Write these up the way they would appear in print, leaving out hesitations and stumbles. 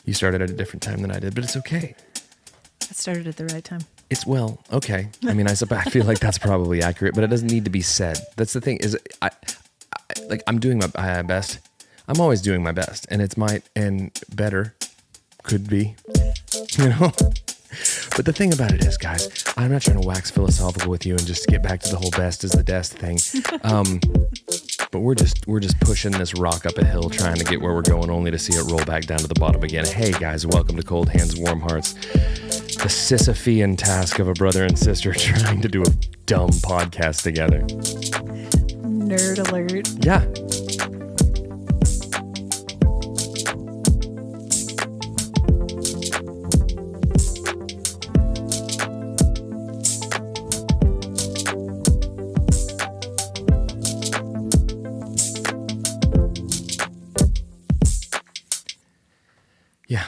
You started at a different time than I did, but it's okay. I started at the right time. Okay. I mean, I feel like that's probably accurate, but it doesn't need to be said. That's the thing is, I'm doing my best. I'm always doing my best, and and better could be, you know. But the thing about it is, guys, I'm not trying to wax philosophical with you and just get back to the whole best is the best thing. But we're just pushing this rock up a hill, trying to get where we're going, only to see it roll back down to the bottom again. Hey guys, welcome to Cold Hands, Warm Hearts. The Sisyphean task of a brother and sister trying to do a dumb podcast together. Nerd alert. Yeah. Yeah.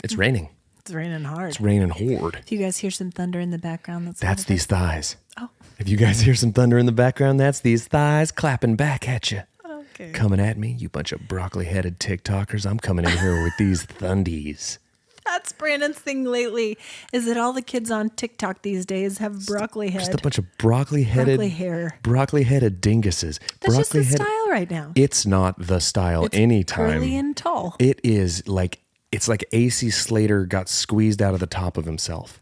It's raining. It's raining hard. It's raining hard. If you guys hear some thunder in the background, that's these thighs. Oh. If you guys hear some thunder in the background, that's these thighs clapping back at you. Okay. Coming at me, you bunch of broccoli-headed TikTokers. I'm coming in here with these thundies. That's Brandon's thing lately, is that all the kids on TikTok these days have broccoli head. Just a bunch of broccoli-headed, hair. Broccoli-headed dinguses. That's just the style right now. It's not the style it's anytime. Curly and tall. It is like, it's like AC Slater got squeezed out of the top of himself.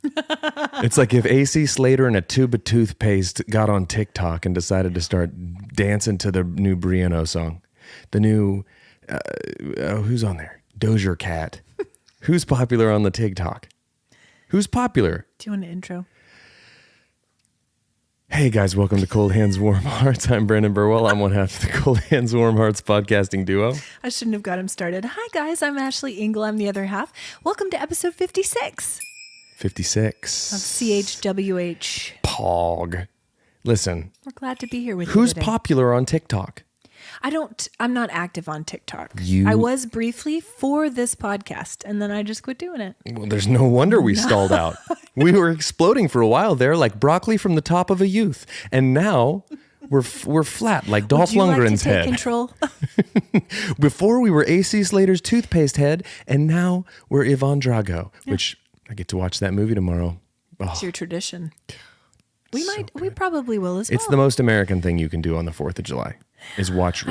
It's like if AC Slater and a tube of toothpaste got on TikTok and decided to start dancing to the new Briano song. The new, who's on there? Doja Cat. Who's popular on the TikTok? Who's popular? Do you want an intro? Hey guys, welcome to Cold Hands, Warm Hearts. I'm Brandon Birdwell. I'm one half of the Cold Hands, Warm Hearts podcasting duo. I shouldn't have got him started. Hi guys, I'm Ashley Engle. I'm the other half. Welcome to episode 56. 56. Of CHWH. Pog. Listen. We're glad to be here with you Who's today. popular on TikTok? I'm not active on TikTok. You- I was briefly for this podcast, and then I just quit doing it. Well, there's no wonder we stalled out. We were exploding for a while there like broccoli from the top of a youth. And now we're flat like Dolph Would you Lundgren's like to take head. Control? Before we were AC Slater's toothpaste head, and now we're Ivan Drago, which I get to watch that movie tomorrow. Oh, It's your tradition. We so might. We good. probably will as well. It's the most American thing you can do on the 4th of July is watch.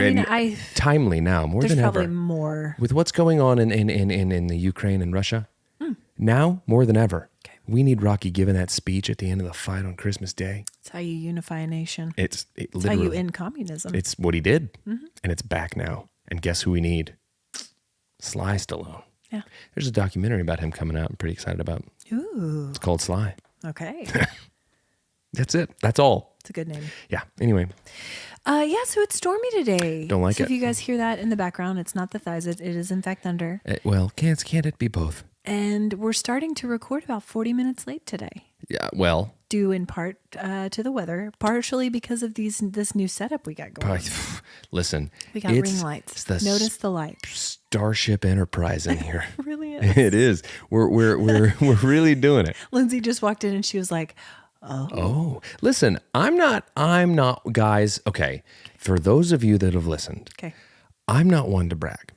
Timely now, more There's than probably ever. more. With what's going on in the Ukraine and Russia, now more than ever. Okay. We need Rocky giving that speech at the end of the fight on Christmas Day. It's how you unify a nation. It's It's literally how you end communism. It's what he did, and it's back now. And guess who we need? Sly Stallone. Yeah. There's a documentary about him coming out. I'm pretty excited about. Ooh. It's called Sly. Okay. That's it. That's all. It's a good name. Yeah. Anyway, Yeah, so it's stormy today. Don't like so it. if you guys hear that in the background, it's not the thighs. It is in fact thunder. well, can't it be both? And we're starting to record about 40 minutes late today. Yeah. Well, Due in part to the weather, partially because of this new setup we got going. listen. We got ring lights. It's the Notice the light. Starship Enterprise in here. It really is. It is. We're really doing it. Lindsay just walked in and she was like, Oh, listen, I'm not, guys. Okay. For those of you that have listened, okay. I'm not one to brag.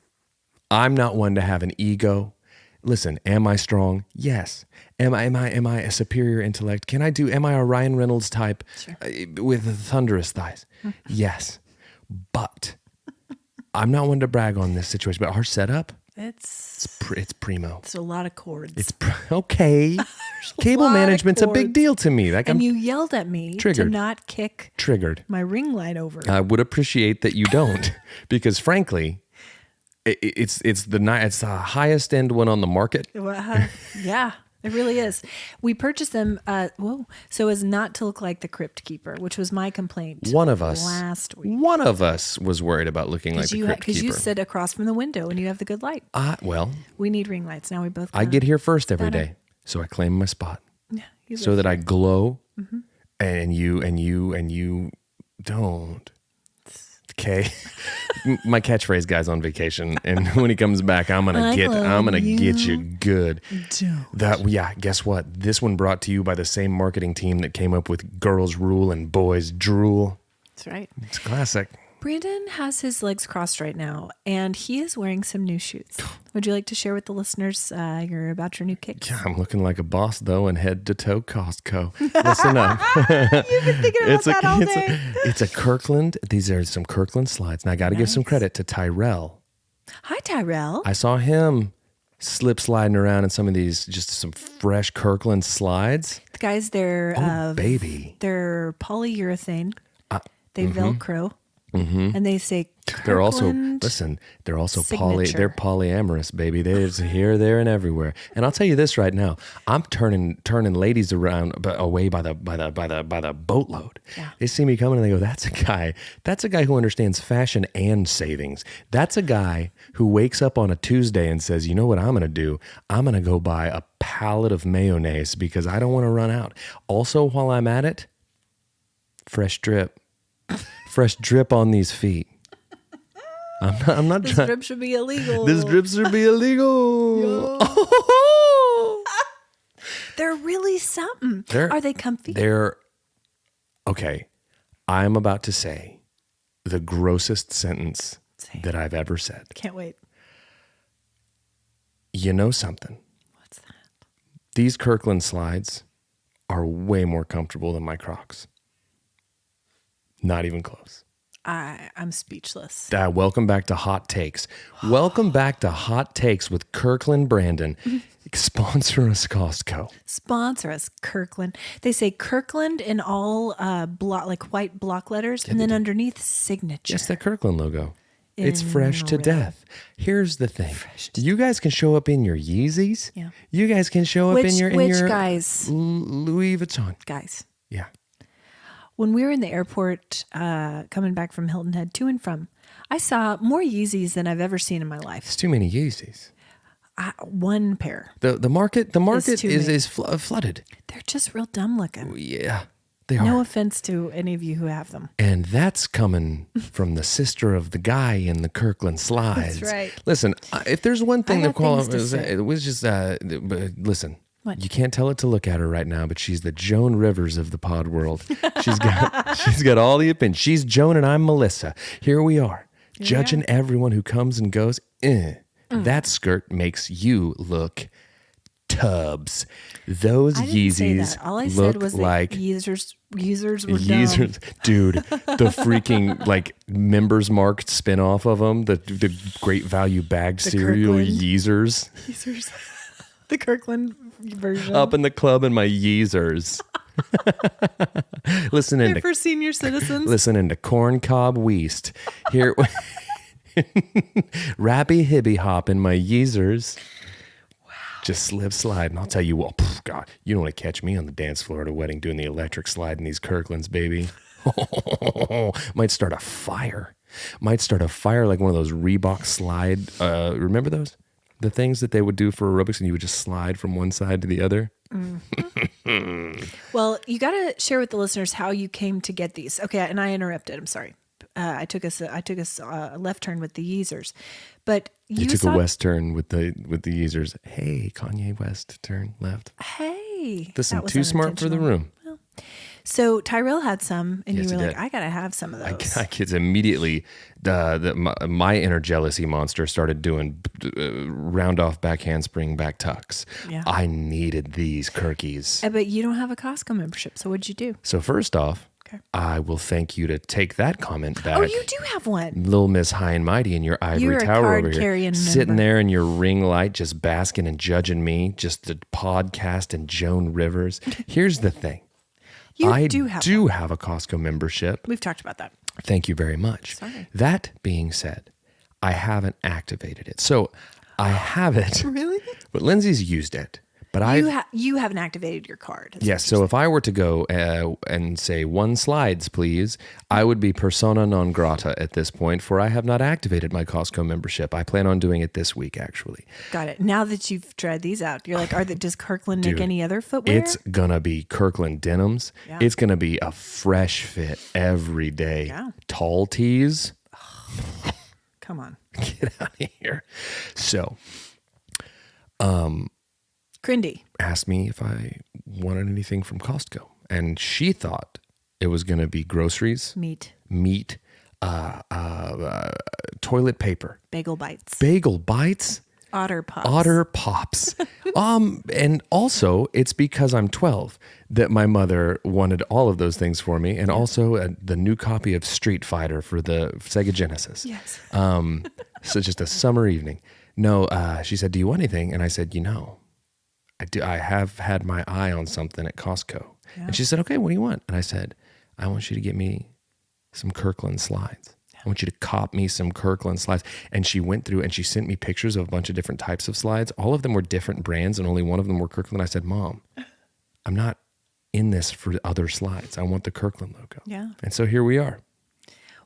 I'm not one to have an ego. Listen, am I strong? Yes. Am I a superior intellect? Am I a Ryan Reynolds type Sure. with thunderous thighs? Yes. But I'm not one to brag on this situation, but our setup, It's it's primo. a lot of cords. It's okay. Cable lot of management's a big cords. deal to me. Like and I'm you yelled at me to triggered. not kick triggered. my ring light over. I would appreciate that you don't, because frankly, it's the highest end one on the market. Yeah, it really is. We purchased them, so as not to look like the Crypt Keeper, which was my complaint. One of us last week. One of us was worried about looking like the Crypt Because you Keeper. sit across from the window and you have the good light. Well, We need ring lights now. We both. I get here first every better. day, so I claim my spot, Yeah, you so live that I here. glow, and you don't. Okay, my catchphrase guy's on vacation, and when he comes back, I'm gonna get you good. Don't. Guess what? This one brought to you by the same marketing team that came up with Girls Rule and Boys Drool. That's right. It's classic. Brandon has his legs crossed right now, and he is wearing some new shoes. Would you like to share with the listeners about your new kicks? Yeah, I'm looking like a boss, though, and head to toe Costco. Listen up. You've been thinking about that all day. It's a Kirkland. These are some Kirkland slides. And I got to give some credit to Tyrell. Hi, Tyrell. I saw him slip sliding around in some of these, just some fresh Kirkland slides. The guys, they're baby. They're polyurethane. They Velcro, and they say Kirkland. They're also They're also signature. They're polyamorous, baby. They're here, there, and everywhere. And I'll tell you this right now: I'm turning ladies around away by the boatload. Yeah. They see me coming and they go, "That's a guy. That's a guy who understands fashion and savings. That's a guy who wakes up on a Tuesday and says, you know what I'm going to do? I'm going to go buy a pallet of mayonnaise because I don't want to run out. Also, while I'm at it, fresh drip." Fresh drip on these feet. I'm not This trying. drip should be illegal. This drip should be illegal. They're really something. Are they comfy? They're okay. I'm about to say the grossest sentence that I've ever said. Can't wait. You know something? What's that? These Kirkland slides are way more comfortable than my Crocs. Not even close. I'm speechless. Welcome back to Hot Takes. Welcome back to Hot Takes with Kirkland Brandon. Sponsor us, Costco. Sponsor us, Kirkland. They say Kirkland in all like white block letters, and then underneath signature. Just the Kirkland logo. It's fresh to Really? death. Here's the thing. You guys can show up in your Yeezys. Yeah. You guys can show up in your guys? Louis Vuitton. Guys. Yeah. When we were in the airport coming back from Hilton Head to and from, I saw more Yeezys than I've ever seen in my life. It's too many Yeezys. One pair. The market too is many. flooded. They're just real dumb looking. Yeah, they are. No offense to any of you who have them. And that's coming from the sister of the guy in the Kirkland slides. That's right. Listen, if there's one thing I that got things to say. it was just listen. What? You can't tell it to look at her right now, but she's the Joan Rivers of the pod world. She's got all the opinions. She's Joan and I'm Melissa. Here we are, judging everyone who comes and goes. That skirt makes you look tubs. Those I didn't say Yeezys that. All I look said was like that users were dumb. Yeezers, dude, the freaking like members marked spin-off of them, the great value bagged cereal Kirkland. Yeezers. Yeezers. The Kirkland version. Up in the club in my Yeezers. Listening They're for senior citizens. listening to Corn Cob Weast. Here Rappy Hibby Hop in my Yeezers. Wow. Just slip slide. And I'll tell you what, God, you don't want to catch me on the dance floor at a wedding doing the electric slide in these Kirklands, baby. Might start a fire. Might start a fire like one of those Reebok slide. Remember those? The things that they would do for aerobics and you would just slide from one side to the other. Well, you got to share with the listeners how you came to get these. Okay, and I interrupted. I'm sorry. I took us a left turn with the Yeezers, but You took a west turn with the Yeezers. Hey, Kanye West, turn left. Hey, Listen, that was too smart for the room. So Tyrell had some, and Yes, you he were like, did. I gotta have some of those. I kids immediately, my inner jealousy monster started doing round off back handspring back tucks. Yeah. I needed these Kirkies. But you don't have a Costco membership, so what'd you do? So first off, Okay. I will thank you to take that comment back. Oh, you do have one. Little Miss High and Mighty in your ivory You're a tower over here, card-carrying sitting member. there in your ring light, just basking and judging me, just the podcast and Joan Rivers. Here's the thing. I do have a Costco membership. We've talked about that. Thank you very much. Sorry. That being said, I haven't activated it. So I have it. Really? But Lindsay's used it. But You haven't activated your card. yes. So if I were to go and say 1 slides, please, I would be persona non grata at this point, for I have not activated my Costco membership. I plan on doing it this week, actually. Got it. Now that you've tried these out, you're like, does Kirkland make Dude, any other footwear? It's gonna be Kirkland denims. Yeah. It's gonna be a fresh fit every day. Yeah. Tall tees. Come on. Get out of here. So Crindy. asked me if I wanted anything from Costco. And she thought it was going to be groceries, Meat. meat, toilet paper, Bagel bites. bagel bites, Otter pops. Otter Pops. And also it's because I'm 12 that my mother wanted all of those things for me, and also the new copy of Street Fighter for the Sega Genesis. Yes. So just a summer evening. No, she said, "Do you want anything?" And I said, I do. I have had my eye on something at Costco. Yeah. And she said, "Okay, what do you want?" And I said, "I want you to get me some Kirkland slides. I want you to cop me some Kirkland slides." And she went through and she sent me pictures of a bunch of different types of slides. All of them were different brands and only one of them were Kirkland. I said, "Mom, I'm not in this for other slides. I want the Kirkland logo." Yeah. And so here we are.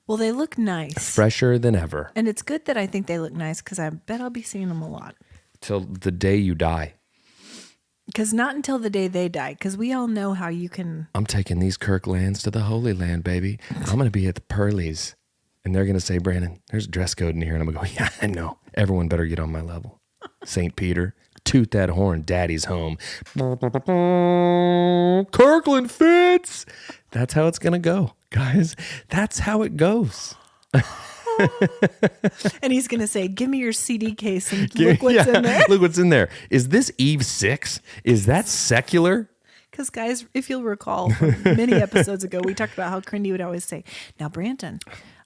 Well, they look nice. Fresher than ever. And it's good that I think they look nice because I bet I'll be seeing them a lot. Till the day you die. Because not until the day they die, because we all know how you can. I'm taking these Kirklands to the Holy Land, baby. I'm going to be at the Pearlies. And they're going to say, "Brandon, there's a dress code in here." And I'm going to go, "Yeah, I know. Everyone better get on my level." St. Peter, toot that horn, daddy's home. Kirkland fits. That's how it's going to go, guys. That's how it goes. And he's going to say, "Give me your CD case and look what's in there." Look what's in there. Is this Eve 6? Is that secular? Because, guys, if you'll recall from many episodes ago, we talked about how Crindy would always say, "Now, Brandon,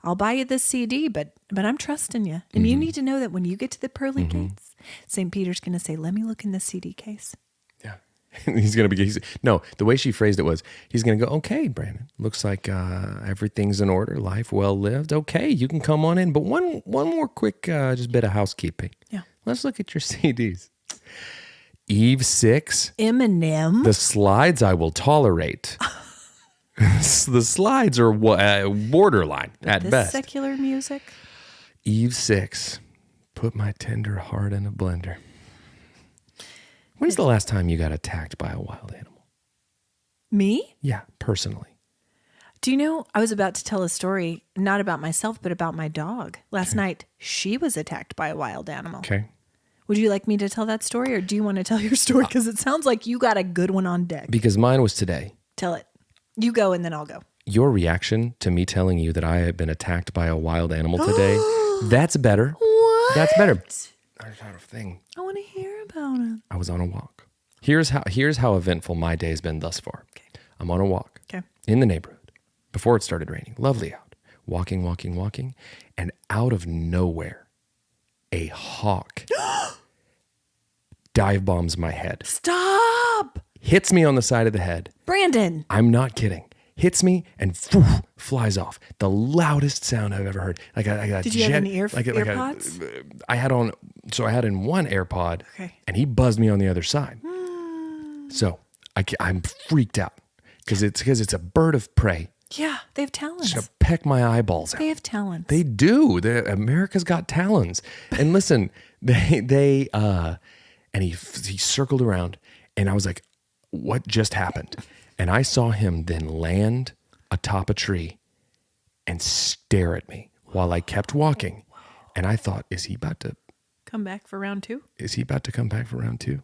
I'll buy you this CD, but I'm trusting you. And you need to know that when you get to the pearly gates, St. Peter's going to say, 'Let me look in the CD case.'" Yeah. He's going to be, no, the way she phrased it was, he's going to go, "Okay, Brandon, looks like everything's in order. Life well lived. Okay, you can come on in. But one more quick just bit of housekeeping. Yeah. Let's look at your CDs. Eve 6. Eminem. The slides I will tolerate." The slides are borderline at This best. secular music. Eve 6. Put my tender heart in a blender. When's the last time you got attacked by a wild animal? Me? Yeah, personally. Do you know, I was about to tell a story, not about myself, but about my dog. Last night, she was attacked by a wild animal. Okay. Would you like me to tell that story, or do you want to tell your story? Because it sounds like you got a good one on deck. Because mine was today. Tell it. You go, and then I'll go. Your reaction to me telling you that I had been attacked by a wild animal today, that's better. What? That's better. I got a thing. I want to hear about it. I was on a walk. Here's how eventful my day has been thus far. Okay. I'm on a walk in the neighborhood before it started raining. Lovely out. Walking. And out of nowhere, a hawk dive bombs my head. Stop! Hits me on the side of the head. Brandon! I'm not kidding. Hits me and flies off. The loudest sound I've ever heard. Like I got. Did you have any AirPods? I had on. So I had in one AirPod, Okay. and he buzzed me on the other side. So I'm freaked out because it's a bird of prey. Yeah, they have talons. It's gonna peck my eyeballs out. They have talons. They do. America's got talons. And listen, and he circled around, and I was like, "What just happened?" And I saw him then land atop a tree and stare at me while I kept walking. And I thought, is he about to come back for round 2? Is he about to come back for round 2?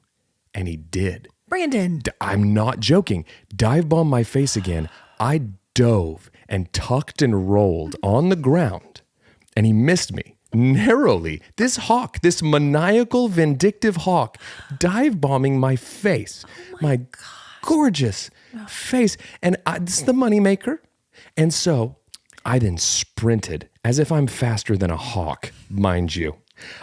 And he did. Brandon. I'm not joking. Dive bomb my face again. I dove and tucked and rolled on the ground, and he missed me narrowly. This hawk, this maniacal, vindictive hawk, dive bombing my face. My gorgeous face. And this is the moneymaker. And so I then sprinted as if I'm faster than a hawk, mind you.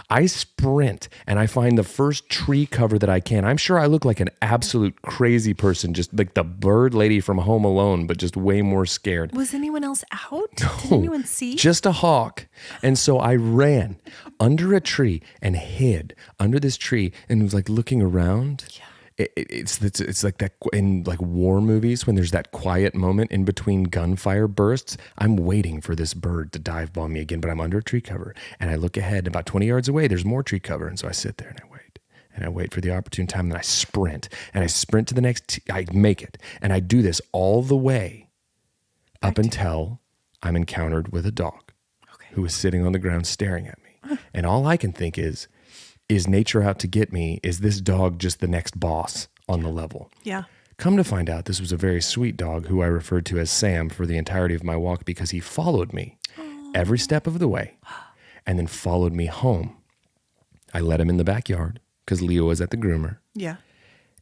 I sprint and I find the first tree cover that I can. I'm sure I look like an absolute crazy person, just like the bird lady from Home Alone, but just way more scared. Was anyone else out? Did anyone see? Just a hawk. And so I ran under a tree and hid under this tree and was like looking around. Yeah. It's like that in like war movies when there's that quiet moment in between gunfire bursts. I'm waiting for this bird to dive bomb me again, but I'm under a tree cover, and I look ahead, and about 20 yards away, there's more tree cover, and so I sit there and I wait for the opportune time, and then I sprint to the next. I make it, and I do this all the way up until I'm encountered with a dog who is sitting on the ground staring at me, and all I can think is nature out to get me? Is this dog just the next boss on the level? Yeah. Come to find out, this was a very sweet dog who I referred to as Sam for the entirety of my walk because he followed me every step of the way and then followed me home. I let him in the backyard because Leo was at the groomer. Yeah.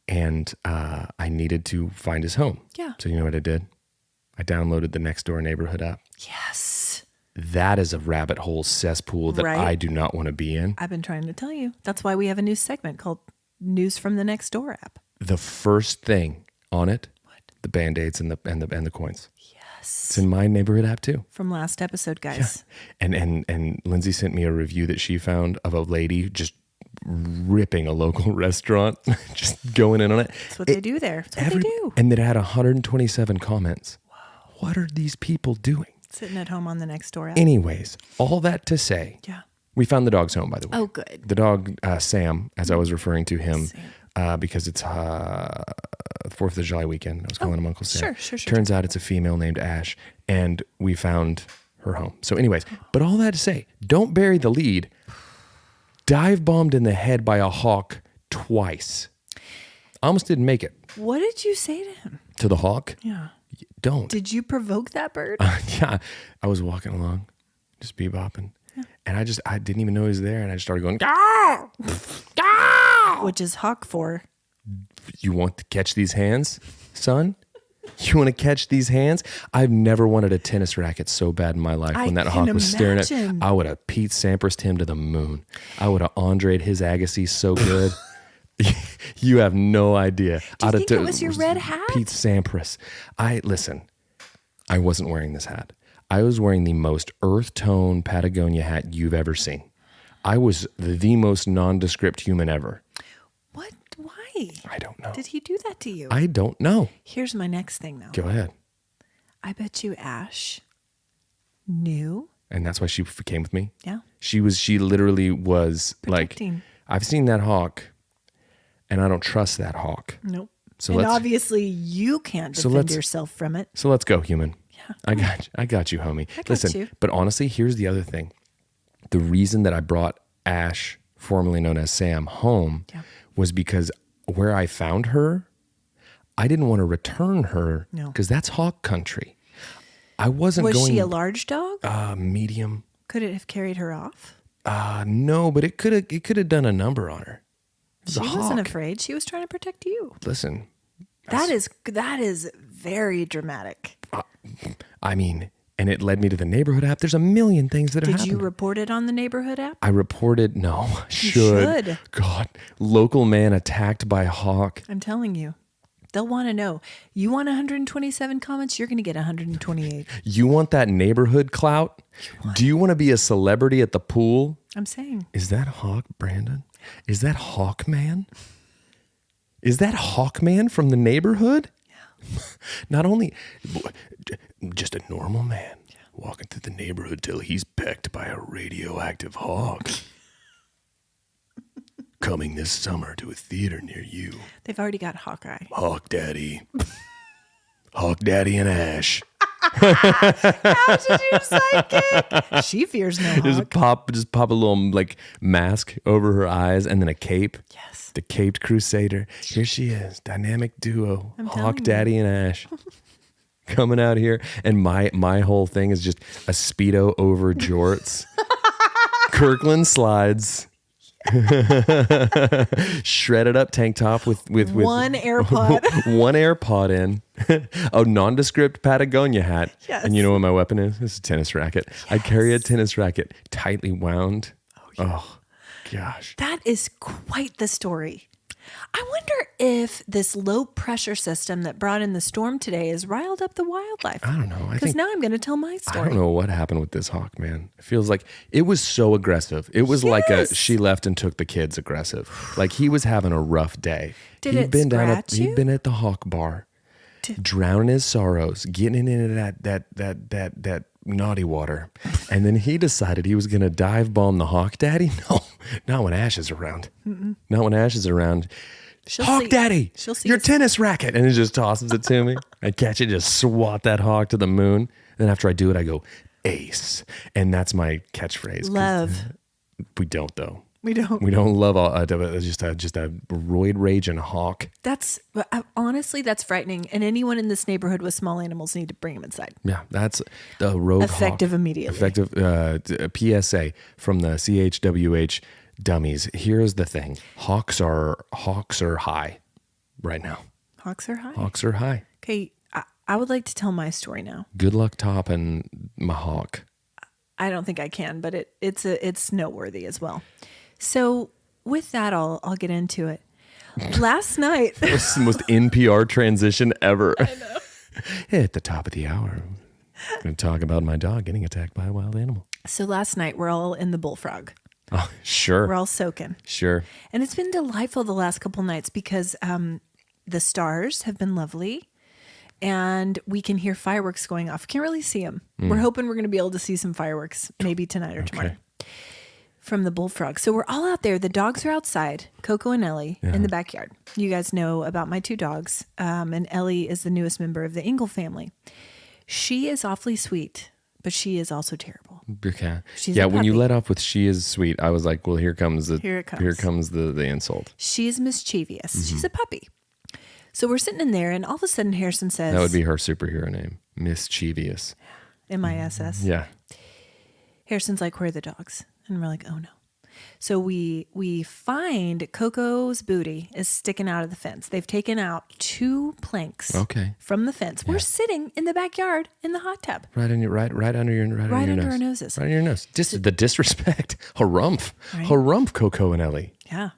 And I needed to find his home. Yeah. So you know what I did? I downloaded the Nextdoor Neighborhood app. Yes. That is a rabbit hole cesspool that Right? I do not want to be in. I've been trying to tell you. That's why we have a new segment called News from the Next Door app. The first thing on it, What? the Band-Aids and the coins. Yes. It's in my neighborhood app too. From last episode, guys. And Lindsay sent me a review that she found of a lady just ripping a local restaurant, just going in on it. That's what they do there. That's what they do. And it had 127 comments. Wow. What are these people doing? Sitting at home on the Next Door app. Anyways, all that to say, Yeah. we found the dog's home, by the way. Oh, good. The dog, Sam, as I was referring to him, because it's 4th of July weekend. I was calling him Uncle Sam. Sure. Turns out it's a female named Ash, and we found her home. So anyways, but all that to say, don't bury the lead. Dive bombed in the head by a hawk twice. Almost didn't make it. What did you say to him? To the hawk? Yeah. Don't. Did you provoke that bird? Yeah. I was walking along, just bebopping. And I didn't even know he was there. And I just started going, "Gaw! Gaw!" Which is hawk for? You want to catch these hands, son? You want to catch these hands? I've never wanted a tennis racket so bad in my life. When that hawk was staring at, I would have Pete Sampras'd him to the moon. I would have Andre'd his Agassi so good. You have no idea. Do you think it was your red hat? Pete Sampras. Listen, I wasn't wearing this hat. I was wearing the most earth tone Patagonia hat you've ever seen. I was the most nondescript human ever. What? Why? I don't know. Did he do that to you? I don't know. Here's my next thing, though. Go ahead. I bet you Ash knew. And that's why she came with me. Yeah. She literally was Protecting. like, I've seen that hawk and I don't trust that hawk. Nope. So and obviously you can't defend yourself from it. So let's go, human. Yeah. I got you, homie. Listen, you. But honestly, here's the other thing. The reason that I brought Ash, formerly known as Sam, home was because where I found her, I didn't want to return her because that's hawk country. I wasn't going. Was she a large dog? Medium. Could it have carried her off? No, but it could have done a number on her. She wasn't afraid. She was trying to protect you. Listen. That is very dramatic. I mean, and it led me to the neighborhood app. There's a million things that happened. Did you report it on the neighborhood app? I reported, no. You should. God, local man attacked by hawk. I'm telling you. They'll want to know. You want 127 comments? You're going to get 128. You want that neighborhood clout? Do you want to be a celebrity at the pool? I'm saying. Is that Hawk, Brandon? Is that Hawkman? Is that Hawkman from the neighborhood? Yeah. Not only just a normal man walking through the neighborhood till he's pecked by a radioactive hawk. Coming this summer to a theater near you. They've already got Hawkeye. Hawk Daddy. Hawk Daddy and Ash. Ash is your sidekick. She fears no hawk. Just pop a little like mask over her eyes and then a cape. Yes. The caped crusader. Here she is. Dynamic duo. Hawk Daddy and Ash. Coming out here. And my whole thing is just a Speedo over jorts. Kirkland slides. Shredded up tank top with one AirPod. One AirPod in. A nondescript Patagonia hat. Yes. And you know what my weapon is? It's a tennis racket. Yes. I carry a tennis racket tightly wound. Oh, gosh. That is quite the story. I wonder if this low pressure system that brought in the storm today has riled up the wildlife. I don't know. Because now I'm going to tell my story. I don't know what happened with this hawk, man. It feels like it was so aggressive. It was like she left and took the kids aggressive. Like he was having a rough day. He'd been at the hawk bar, drowning his sorrows, getting into that naughty water. And then he decided he was going to dive bomb the hawk daddy. No, not when Ash is around. Mm-mm. Not when Ash is around. Hawk daddy, your tennis racket. And he just tosses it to me. I catch it, just swat that hawk to the moon. Then after I do it, I go, ace. And that's my catchphrase. Love. We don't though. We don't. We don't love just a roid rage and hawk. That's honestly, that's frightening. And anyone in this neighborhood with small animals need to bring them inside. Yeah, that's the road Effective hawk. immediately. Effective PSA from the CHWH dummies. Here's the thing: hawks are high right now. Hawks are high. Hawks are high. Okay, I would like to tell my story now. Good luck topping my hawk. I don't think I can, but it's noteworthy as well. So with that, I'll get into it. Last night, This is the most NPR transition ever. I know. At the top of the hour, I'm going to talk about my dog getting attacked by a wild animal. so last night we're all in the bullfrog. Oh, sure. We're all soaking, Sure. and it's been delightful the last couple nights because the stars have been lovely. And we can hear fireworks going off. Can't really see them. We're hoping we're going to be able to see some fireworks maybe tonight or tomorrow from the bullfrog. So we're all out there. The dogs are outside, Coco and Ellie, in the backyard. You guys know about my two dogs. And Ellie is the newest member of the Engle family. She is awfully sweet, but she is also terrible. Okay. She's Yeah, a when you puppy. let off with "she is sweet," I was like, "Well, here comes the Here it comes. Here comes the insult." She's mischievous. She's a puppy. So we're sitting in there, and all of a sudden Harrison says, That would be her superhero name, Mischievous. MISS. Yeah. Harrison's like, where are the dogs? And we're like, oh no. So we find Coco's booty is sticking out of the fence. They've taken out 2 planks from the fence. We're sitting in the backyard in the hot tub. Right under your nose. Our noses. Right under your nose. Just the disrespect. Harumph. Right. Harumph, Coco and Ellie. Yeah.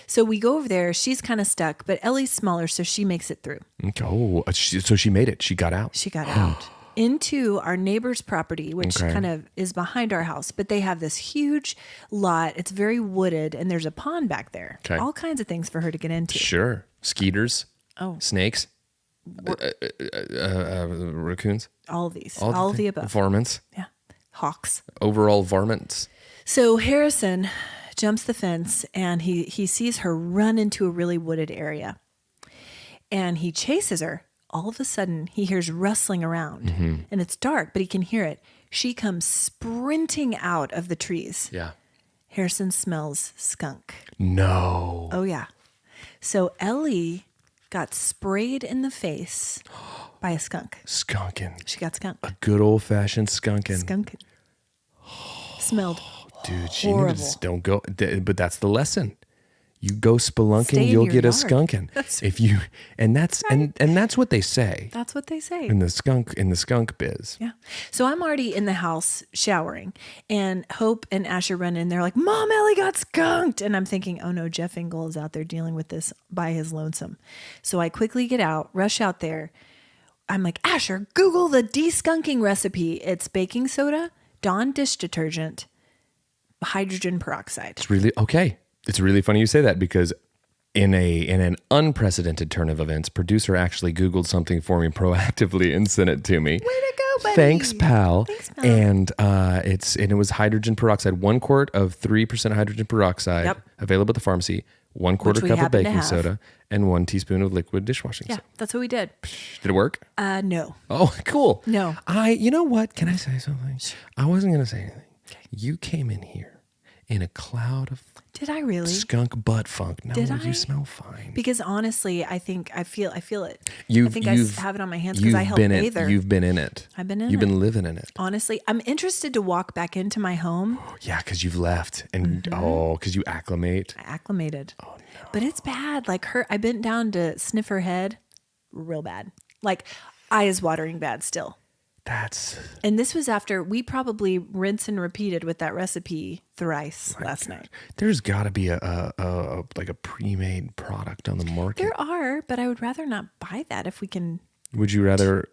So we go over there. She's kind of stuck, but Ellie's smaller, so she makes it through. Okay. Oh, so she made it. She got out. She got out into our neighbor's property, which kind of is behind our house. But they have this huge lot. It's very wooded, and there's a pond back there. Okay. All kinds of things for her to get into. Sure. Skeeters. Oh. Snakes. Raccoons. All of these. All of the above. Varmints. Yeah. Hawks. Overall varmints. So Harrison jumps the fence, and he sees her run into a really wooded area. And he chases her. All of a sudden, he hears rustling around. And it's dark, but he can hear it. She comes sprinting out of the trees. Yeah. Harrison smells skunk. No. Oh, yeah. So Ellie got sprayed in the face by a skunk. Skunking. She got skunked. A good old fashioned skunking. Skunking. Smelled Dude, she horrible. just don't go. But that's the lesson. You go spelunking, Stay in you'll your get a yard. skunking. If you and that's and that's what they say That's what they say. in the skunk biz. Yeah. So I'm already in the house showering, and Hope and Asher run in. They're like, Mom, Ellie got skunked. And I'm thinking, oh no, Jeff Engle is out there dealing with this by his lonesome. So I quickly get out, rush out there. I'm like, Asher, Google the de-skunking recipe. It's baking soda, Dawn dish detergent, hydrogen peroxide. It's really okay. It's really funny you say that because in an unprecedented turn of events, producer actually Googled something for me proactively and sent it to me. Way to go, buddy. Thanks, pal. Thanks, pal. And it was hydrogen peroxide, 1 quart of 3% hydrogen peroxide, Yep. available at the pharmacy, 1/4 Which we cup of happen to baking have. soda, and 1 teaspoon of liquid dishwashing Yeah, soap. that's what we did. Did it work? No. Oh, cool. No. You know what? Can I say something? I wasn't going to say anything. You came in here in a cloud of Did I really? skunk butt funk. No, Did I? you smell fine. Because honestly, I think I feel it. You've, I think you've, I have it on my hands because I you've help been bathe her. You've been in it. I've been in You've it. been living in it. Honestly, I'm interested to walk back into my home. Yeah, because you've left and because you acclimate. I acclimated. Oh, no. But it's bad. Like I bent down to sniff her head. Real bad. Like eyes watering bad still. That's And this was after we probably rinse and repeated with that recipe thrice last night. there's got to be a like a pre-made product on the market. There are, but I would rather not buy that if we can. Would you rather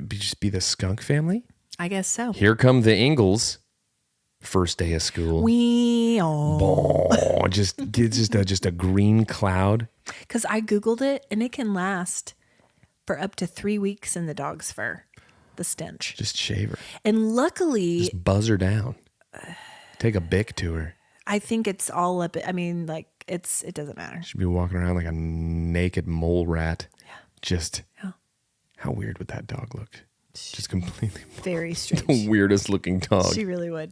just be the skunk family? I guess so. Here come the Ingles. First day of school. Just a green cloud. Because I Googled it and it can last for up to 3 weeks in the dog's fur, the stench. Just shave her. And luckily, Just buzz her down. Take a bic to her. I think it's all up. I mean, like it doesn't matter. She'd be walking around like a naked mole rat. Yeah. Just Yeah. how weird would that dog look? Just completely Very strange. the weirdest looking dog. She really would.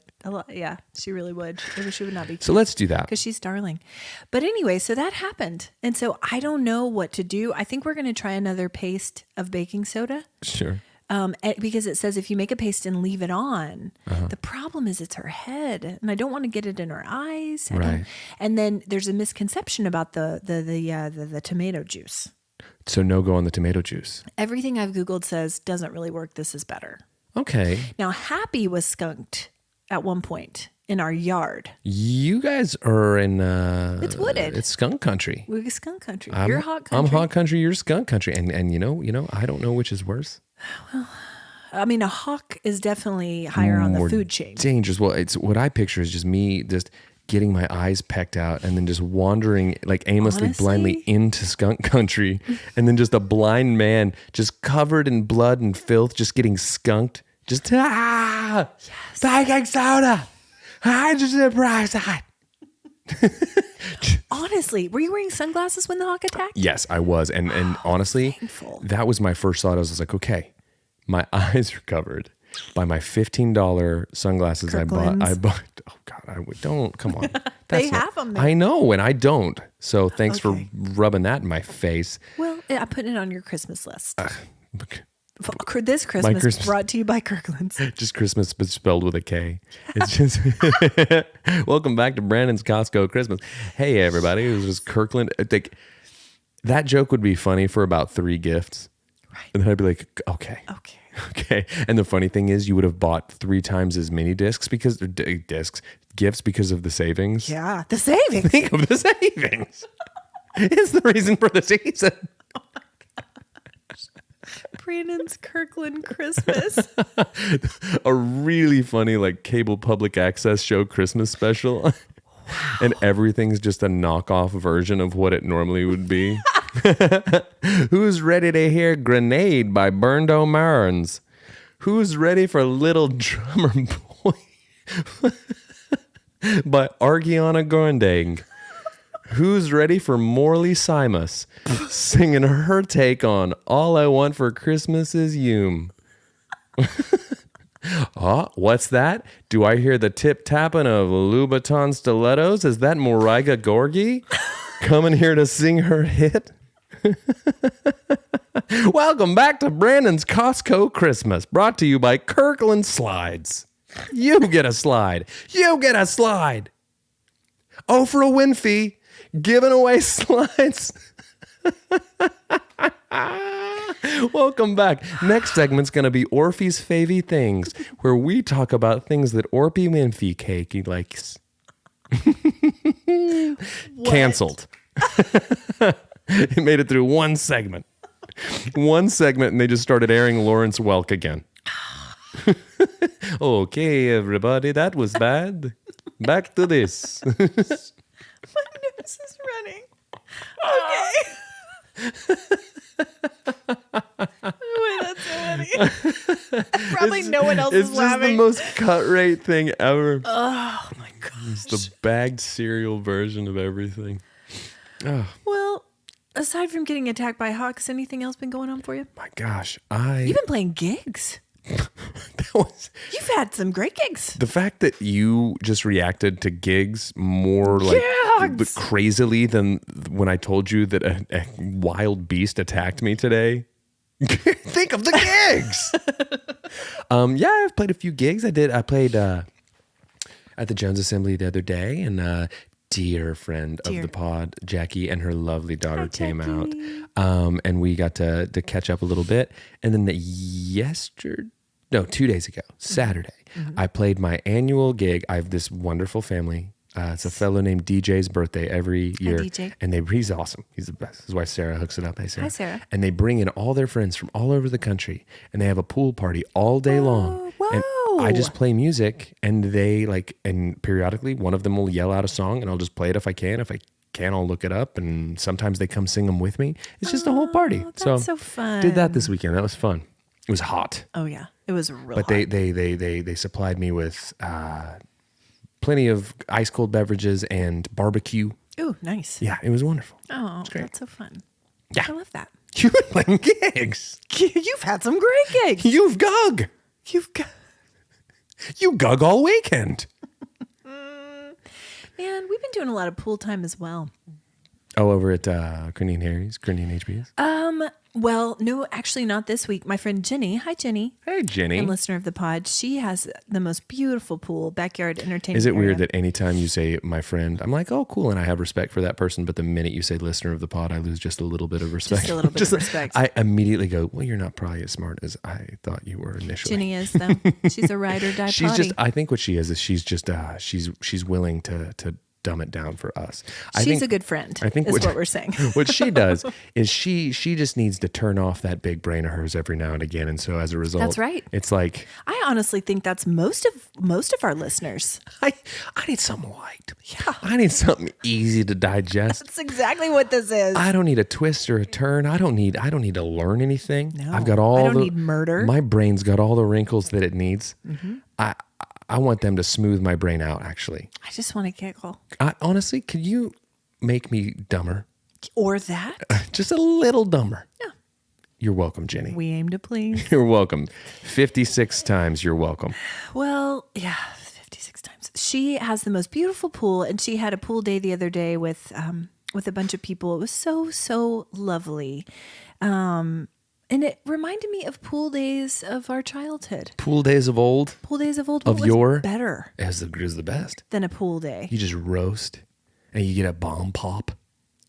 Yeah, she really would. She would not be. So let's do that. Because she's darling. But anyway, so that happened. And so I don't know what to do. I think we're going to try another paste of baking soda. Sure. Because it says if you make a paste and leave it on, Uh-huh. the problem is it's her head, and I don't want to get it in her eyes. Right. And then there's a misconception about the tomato juice. So no go on the tomato juice. Everything I've Googled says doesn't really work. This is better. Okay. Now, Happy was skunked at one point in our yard. You guys are in It's wooded. It's skunk country. We're skunk country. You're hot country. I'm hot country, you're skunk country. And you know, I don't know which is worse. I mean, a hawk is definitely higher on the More food chain. dangerous. Well, it's what I picture is just me just getting my eyes pecked out and then just wandering like aimlessly, Honestly? blindly into skunk country, and then just a blind man just covered in blood and filth, just getting skunked. Just baking soda, hydrogen peroxide. Honestly, were you wearing sunglasses when the hawk attacked? Yes, I was, and honestly, thankful. that was my first thought. I was like, okay, my eyes are covered by my $15 sunglasses I bought. Oh God, don't come on. They have them there. I know, and I don't. So thanks Okay. for rubbing that in my face. Well, I put it on your Christmas list. Look, This Christmas, Christmas. brought to you by Kirkland's. just Christmas, but spelled with a K. It's just welcome back to Brandon's Costco Christmas. Hey everybody, it was just Kirkland. Like, that joke would be funny for about 3 gifts, Right. and then I'd be like, okay. And the funny thing is, you would have bought 3 times as many gifts because of the savings. Yeah, the savings. Think of the savings. It's the reason for the season. Brandon's Kirkland Christmas. A really funny like cable public access show Christmas special. Wow. And everything's just a knockoff version of what it normally would be. Who's ready to hear Grenade by Burned O'Marins? Who's ready for Little Drummer Boy by Argiana Gondang? Who's ready for Morley Simus singing her take on All I Want for Christmas Is You? Oh, what's that? Do I hear the tip-tapping of Louboutin stilettos? Is that Moriga Gorgie coming here to sing her hit? Welcome back to Brandon's Costco Christmas, brought to you by Kirkland Slides. You get a slide. You get a slide. Oh, for a Winfrey, giving away slides. Welcome back. Next segment's going to be Orphe's Favy Things, where we talk about things that Orphe Winfrey cakey likes. Canceled. It made it through one segment. And they just started airing Lawrence Welk again. Okay, everybody, that was bad. Back to this. My nose is running. Okay. Wait, that's so funny. Probably no one else is It's just laughing. the most cut rate thing ever. Oh my gosh. It's the bagged cereal version of everything. Oh Well, aside from getting attacked by hawks, anything else been going on for you? my gosh. You've been playing gigs. That was You've had some great gigs. the fact that you just reacted to gigs more like Gigs! crazily than when I told you that a wild beast attacked me today. Think of the gigs. Yeah, I've played a few gigs. I played at the Jones Assembly the other day, and dear friend of the pod, Jackie, and her lovely daughter came out, and we got to catch up a little bit. And then 2 days ago, Saturday, I played my annual gig. I have this wonderful family. It's a fellow named DJ's birthday every year. DJ. And he's awesome. He's the best. His wife, Sarah, hooks it up. Hey, Sarah. Hi, Sarah. And they bring in all their friends from all over the country, and they have a pool party all day long. And I just play music, and and periodically one of them will yell out a song, and I'll just play it if I can. If I can't, I'll look it up, and sometimes they come sing them with me. It's just a whole party. That's so fun. Did that this weekend. That was fun. It was hot. Oh yeah, it was real. But hot. they supplied me with plenty of ice cold beverages and barbecue. Ooh, nice. Yeah, it was wonderful. Oh, great. that's so fun. Yeah. I love that. You've been playing gigs. You've had some great gigs. You've gug. You've got. You gug all weekend. Man, we've been doing a lot of pool time as well. Oh, over at Crindy and Harry's, Crindy and HB's? Well, no, actually not this week. My friend Jenny, hi Jenny, Hey, Jenny. and listener of the pod, she has the most beautiful pool, backyard entertainment Is it weird area. that anytime you say my friend, I'm like, oh, cool, and I have respect for that person, but the minute you say listener of the pod, I lose just a little bit of respect. Just a little bit of respect. I immediately go, well, you're not probably as smart as I thought you were initially. Jenny is though. She's a ride or die She's potty. just, I think what she is she's just, she's willing to dumb it down for us. She's a good friend. I think is what we're saying. What she does is she just needs to turn off that big brain of hers every now and again, and so as a result, That's right. It's like I honestly think that's most of our listeners. I need something light. Yeah, I need something easy to digest. That's exactly what this is. I don't need a twist or a turn. I don't need to learn anything. No, I've got all I don't need murder. My brain's got all the wrinkles that it needs. Mm-hmm. I want them to smooth my brain out. Actually, I just want to giggle. Honestly, could you make me dumber? Or that. Just a little dumber. Yeah. You're welcome, Jenny. We aim to please. You're welcome. 56 times you're welcome. Well, yeah, 56 times. She has the most beautiful pool, and she had a pool day the other day with a bunch of people. It was so lovely. And it reminded me of pool days of our childhood. Pool days of old. Pool days of old. Of What was yore. better Is the best. than a pool day? You just roast and you get a bomb pop.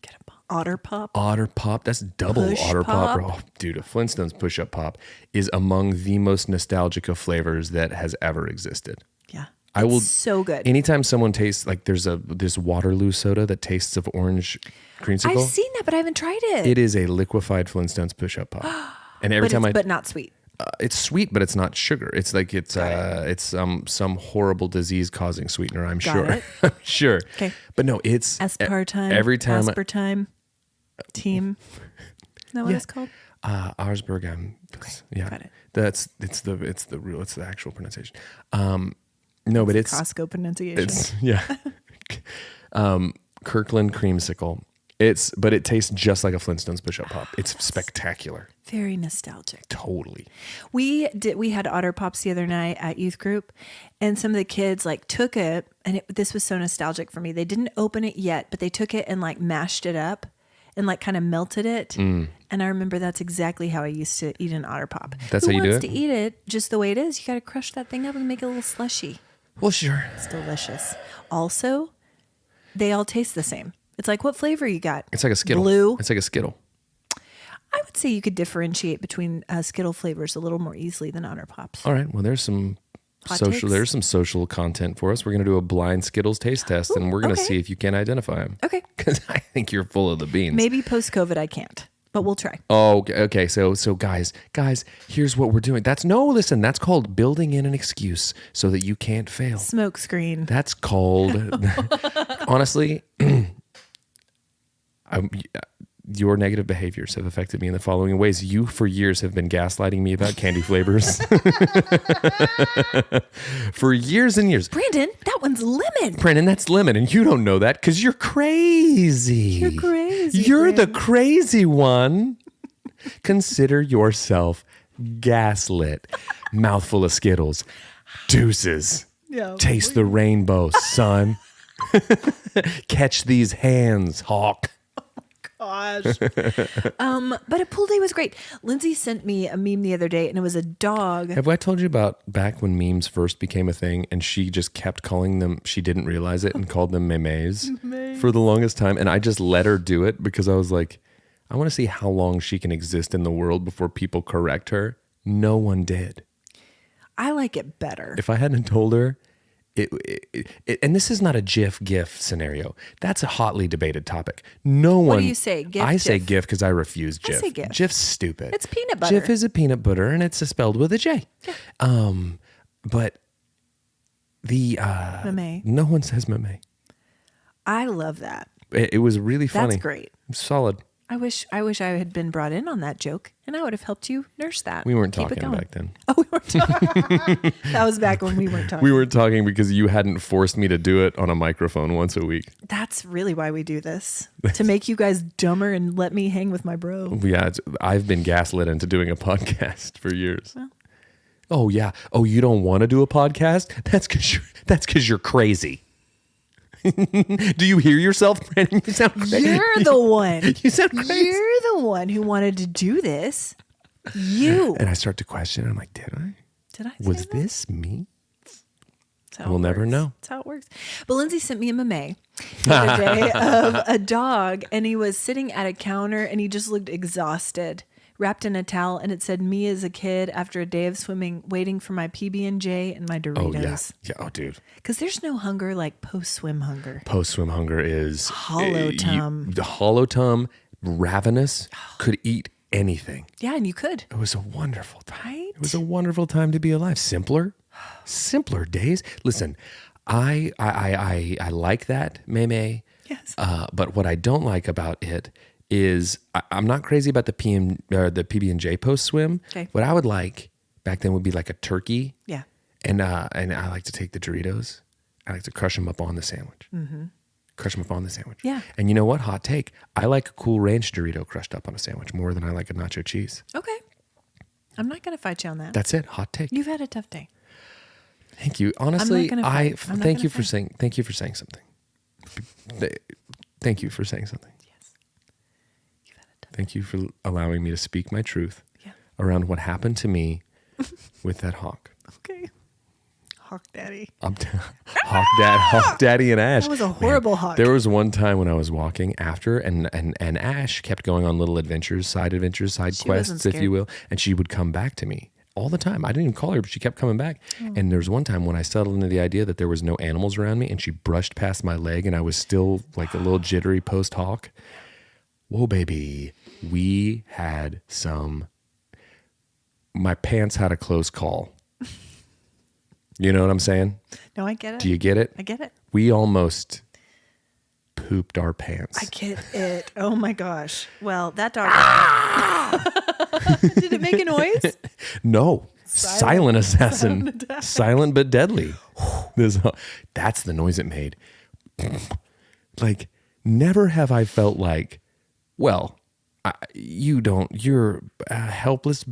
Get a otter pop. Otter pop. That's double Push otter pop. pop. Oh, dude, a Flintstones push-up pop is among the most nostalgic of flavors that has ever existed. Yeah. I will so good. Anytime someone tastes like there's this Waterloo soda that tastes of orange creamsicle. I've seen that, but I haven't tried it. It is a liquefied Flintstones push-up pop. And every time but not sweet. it's sweet, but it's not sugar. It's like it's some horrible disease-causing sweetener. I'm Got sure. it. I'm sure. Okay. But no, it's Aspartame. every time. Aspartame. Team. Is that what it's called? Arsberg. Yeah. got it. It's the actual pronunciation. No, but it's Costco pronunciation. it's yeah. Kirkland creamsicle. But it tastes just like a Flintstones push-up pop. It's spectacular. Very nostalgic. Totally. We had Otter Pops the other night at youth group, and some of the kids took it, and this was so nostalgic for me. They didn't open it yet, but they took it and mashed it up and kind of melted it. And I remember that's exactly how I used to eat an Otter Pop. That's Who how you do wants it? to eat it just the way it is? You got to crush that thing up and make it a little slushy. Well, sure. It's delicious. Also, they all taste the same. It's like, what flavor you got? It's like a Skittle. Blue. It's like a Skittle. I would say you could differentiate between Skittle flavors a little more easily than Otter Pops. All right. Well, there's some Hot social. takes? There's some social content for us. We're going to do a blind Skittles taste test, and we're going to okay. see if you can identify them. Okay. Because I think you're full of the beans. Maybe post-COVID I can't, but we'll try. Oh, okay. So guys, here's what we're doing. That's called building in an excuse so that you can't fail. Smoke screen. That's called, honestly, your negative behaviors have affected me in the following ways. You, for years, have been gaslighting me about candy flavors. For years and years. Brandon, that one's lemon. Brennan, that's lemon, and you don't know that because you're crazy. You're crazy, You're the Brandon. crazy one. Consider yourself gaslit. Mouthful of Skittles. Deuces. Yeah. Taste the rainbow, son. Catch these hands, hawk. Gosh. But a pool day was great. Lindsay sent me a meme the other day, and it was a dog. Have I told you about back when memes first became a thing and she just kept calling them, she didn't realize it and called them memes for the longest time. And I just let her do it because I was like, I want to see how long she can exist in the world before people correct her. No one did. I like it better. If I hadn't told her, and this is not a GIF scenario. That's a hotly debated topic. No one. What do you say? GIF, I say GIF? GIF because I refuse GIF. say GIF. GIF's stupid. It's peanut butter. GIF is a peanut butter, and it's spelled with a J. Yeah. But the Meme. no one says meme. I love that. It was really funny. That's great. Solid. I wish I had been brought in on that joke, and I would have helped you nurse that. We weren't Keep it talking going. back then. Oh, we weren't talking. That was back when we weren't talking. We weren't talking because you hadn't forced me to do it on a microphone once a week. That's really why we do this, to make you guys dumber and let me hang with my bro. Yeah, I've been gaslit into doing a podcast for years. Well. Oh yeah. Oh, you don't want to do a podcast? That's because you're crazy. Do you hear yourself, Brandon? You sound crazy. You're the one. You sound crazy. You're the one who wanted to do this. You. And I start to question. I'm like, did I? Did I? Was say that? this me? That's how We'll it never works. know. That's how it works. But Lindsay sent me a meme the other day of a dog, and he was sitting at a counter, and he just looked exhausted, wrapped in a towel, and it said, "Me as a kid after a day of swimming, waiting for my PB&J and my Doritos." Oh yeah. Yeah. Oh, dude. Because there's no hunger like post-swim hunger. Post-swim hunger is Hollow tum. The hollow tum, ravenous, could eat anything. Yeah, and you could. It was a wonderful time. Right? It was a wonderful time to be alive. Simpler days. Listen, I like that meme. Yes. But what I don't like about it is I'm not crazy about the PB&J post swim. Okay. What I would like back then would be like a turkey. Yeah. And I like to take the Doritos. I like to crush them up on the sandwich. Mm-hmm. Crush them up on the sandwich. Yeah. And you know what? Hot take. I like a Cool Ranch Dorito crushed up on a sandwich more than I like a nacho cheese. Okay. I'm not going to fight you on that. That's it. Hot take. You've had a tough day. Thank you. Honestly, I'm not thank gonna you for fight. saying thank you for saying something. Thank you for saying something. Yes. You've had a tough Thank you for allowing me to speak my truth Yeah. around what happened to me with that hawk. Okay. Hawk Daddy. Hawk Daddy and Ash. That was a horrible hawk. There was one time when I was walking after and Ash kept going on little adventures, side quests, wasn't if you scared. will. And she would come back to me all the time. I didn't even call her, but she kept coming back. And there was one time when I settled into the idea that there was no animals around me and she brushed past my leg and I was still like a little jittery post hawk. Whoa, baby. We had my pants had a close call. You know what I'm saying? No, I get it. Do you get it? I get it. We almost pooped our pants. I get it. Oh my gosh. Well, that dog. Did it make a noise? No. Silent assassin. Silent attack. Silent but deadly. That's the noise it made. Like, never have I felt like, well, you're a helpless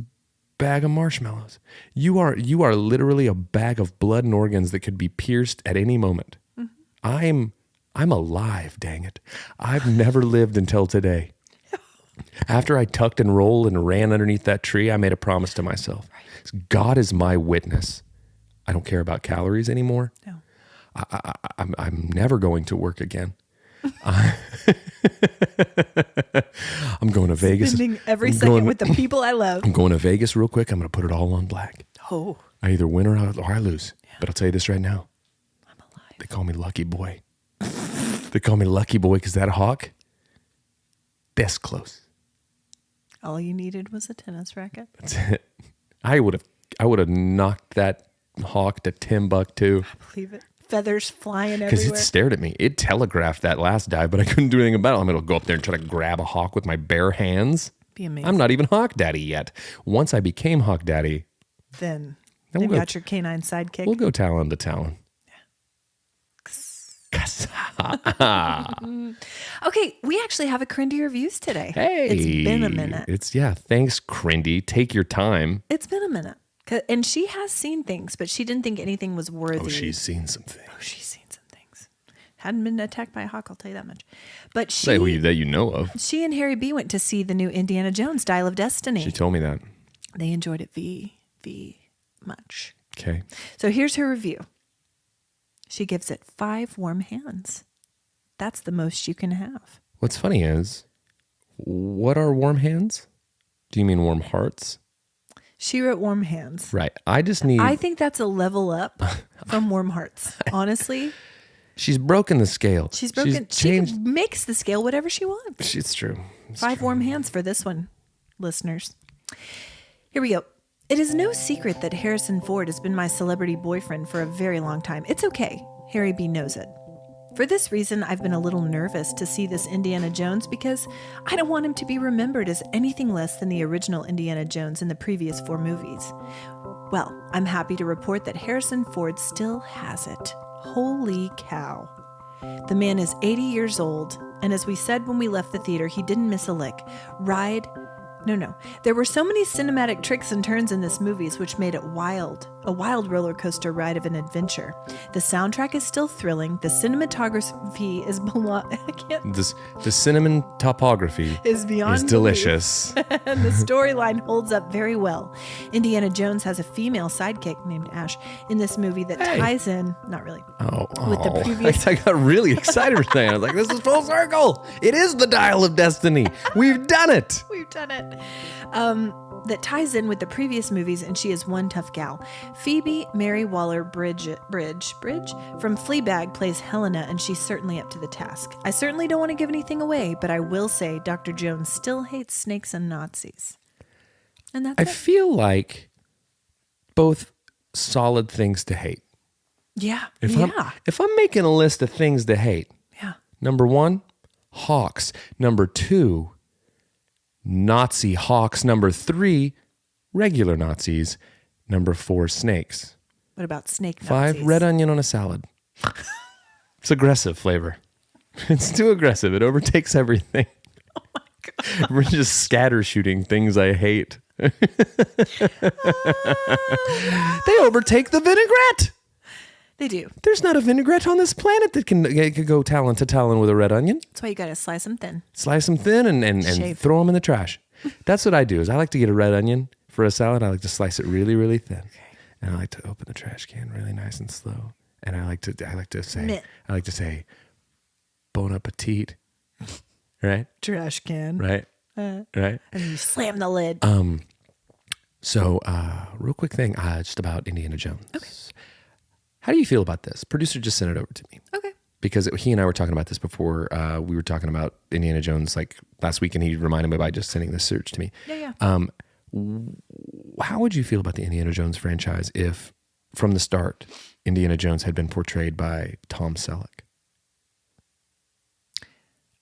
bag of marshmallows. You are literally a bag of blood and organs that could be pierced at any moment. Mm-hmm. I'm alive, dang it. I've never lived until today. After I tucked and rolled and ran underneath that tree, I made a promise to myself. Right. God is my witness. I don't care about calories anymore. No. I'm never going to work again. I'm going to Vegas. Spending every second with the people I love. I'm going to Vegas real quick. I'm going to put it all on black. Oh. I either win or I lose. Yeah. But I'll tell you this right now. I'm alive. They call me Lucky Boy. They call me Lucky Boy because that hawk, this close. All you needed was a tennis racket. That's it. I would have knocked that hawk to Timbuktu. I believe it. Feathers flying everywhere. Because it stared at me. It telegraphed that last dive, but I couldn't do anything about it. I'm going to go up there and try to grab a hawk with my bare hands. Be amazing. I'm not even Hawk Daddy yet. Once I became Hawk Daddy, Then we'll you go- got your canine sidekick. we'll go talon to talon. Okay, we actually have a Crindy reviews today. Hey. It's been a minute. Thanks, Crindy. Take your time. It's been a minute. And she has seen things, but she didn't think anything was worthy. Oh, she's seen some things. She's seen some things. Hadn't been attacked by a hawk, I'll tell you that much. But That you know of. she and Harry B went to see the new Indiana Jones, Dial of Destiny. She told me that. They enjoyed it much. Okay. So here's her review. She gives it 5 warm hands. That's the most you can have. What's funny is, what are warm hands? Do you mean warm hearts? She wrote warm hands. Right. I just need... I think that's a level up from warm hearts. Honestly, She's broken the scale. she's broken. She changed... makes the scale whatever she wants. It's true. It's 5 true. warm hands for this one, listeners. Here we go. It is no secret that Harrison Ford has been my celebrity boyfriend for a very long time. It's okay. Harry B knows it. For this reason, I've been a little nervous to see this Indiana Jones because I don't want him to be remembered as anything less than the original Indiana Jones in the previous 4 movies. Well, I'm happy to report that Harrison Ford still has it. Holy cow. The man is 80 years old, and as we said when we left the theater, he didn't miss a lick. No. There were so many cinematic tricks and turns in this movie which made it wild. A wild roller coaster ride of an adventure. The soundtrack is still thrilling. The cinematography is The cinnamon topography is beyond delicious. And the storyline holds up very well. Indiana Jones has a female sidekick named Ash in this movie that ties in, not really, with the previous. I got really excited for saying. I was like, this is full circle. It is the dial of destiny. We've done it. We've done it. That ties in with the previous movies, and she is one tough gal. Phoebe Mary Waller-Bridge from Fleabag plays Helena, and she's certainly up to the task. I certainly don't want to give anything away, but I will say Dr. Jones still hates snakes and Nazis. And that's I feel like both solid things to hate. Yeah. If I'm making a list of things to hate, number 1, hawks. Number 2, Nazi hawks. Number 3, regular Nazis. Number 4, snakes. What about snake 5, Nazis? red onion on a salad. It's aggressive flavor. It's too aggressive. It overtakes everything. Oh my God. We're just scatter shooting things I hate. They overtake the vinaigrette. They do. There's not a vinaigrette on this planet that could go talon to talon with a red onion. That's why you got to slice them thin. Slice them thin and throw them in the trash. That's what I do. Is I like to get a red onion for a salad. I like to slice it really, really thin, and I like to open the trash can really nice and slow. And I like to say, bon appetit, right? Trash can, right, right. And you slam the lid. So, real quick thing, just about Indiana Jones. Okay. How do you feel about this? Producer just sent it over to me. Okay. Because he and I were talking about this before. We were talking about Indiana Jones like last week, and he reminded me by just sending this search to me. Yeah. How would you feel about the Indiana Jones franchise if, from the start, Indiana Jones had been portrayed by Tom Selleck?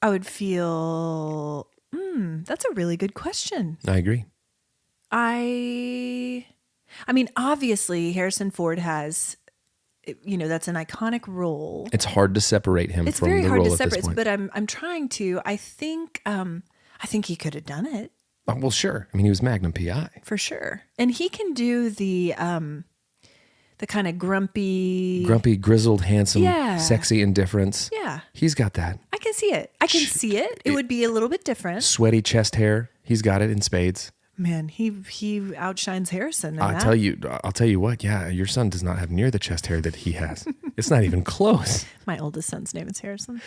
I would feel, that's a really good question. I agree. I mean, obviously, Harrison Ford has, that's an iconic role. It's hard to separate him from the role at this point. It's very hard to separate, but I'm trying to. I think he could have done it. Well, sure. I mean, he was Magnum PI. For sure. And he can do the kind of grumpy, grizzled, handsome, sexy indifference. Yeah. He's got that. I can see it. It would be a little bit different. Sweaty chest hair. He's got it in spades. Man, he outshines Harrison. I'll tell you what. Yeah, your son does not have near the chest hair that he has. It's not even close. My oldest son's name is Harrison.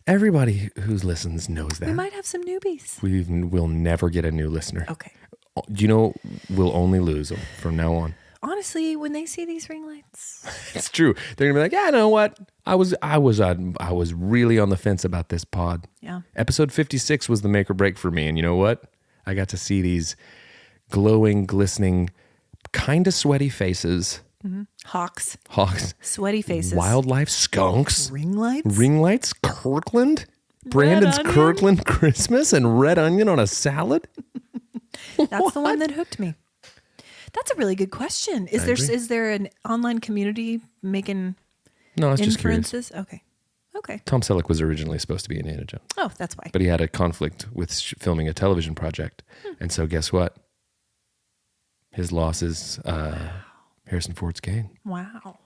Everybody who listens knows that. We might have some newbies. We'll never get a new listener. Okay. We'll only lose them from now on. Honestly, when they see these ring lights, it's true. They're gonna be like, yeah, you know what? I was really on the fence about this pod. Yeah. Episode 56 was the make or break for me, and you know what? I got to see these glowing, glistening, kind of sweaty faces. Mm-hmm. Hawks. Sweaty faces. Wildlife, skunks. Ring lights. Kirkland. Brandon's Kirkland Christmas and red onion on a salad. That's the one that hooked me. That's a really good question. Is there an online community making inferences? Just curious. Okay. Tom Selleck was originally supposed to be Indiana Jones. Oh, that's why. But he had a conflict with filming a television project. And so guess what? His loss is Harrison Ford's gain. Wow.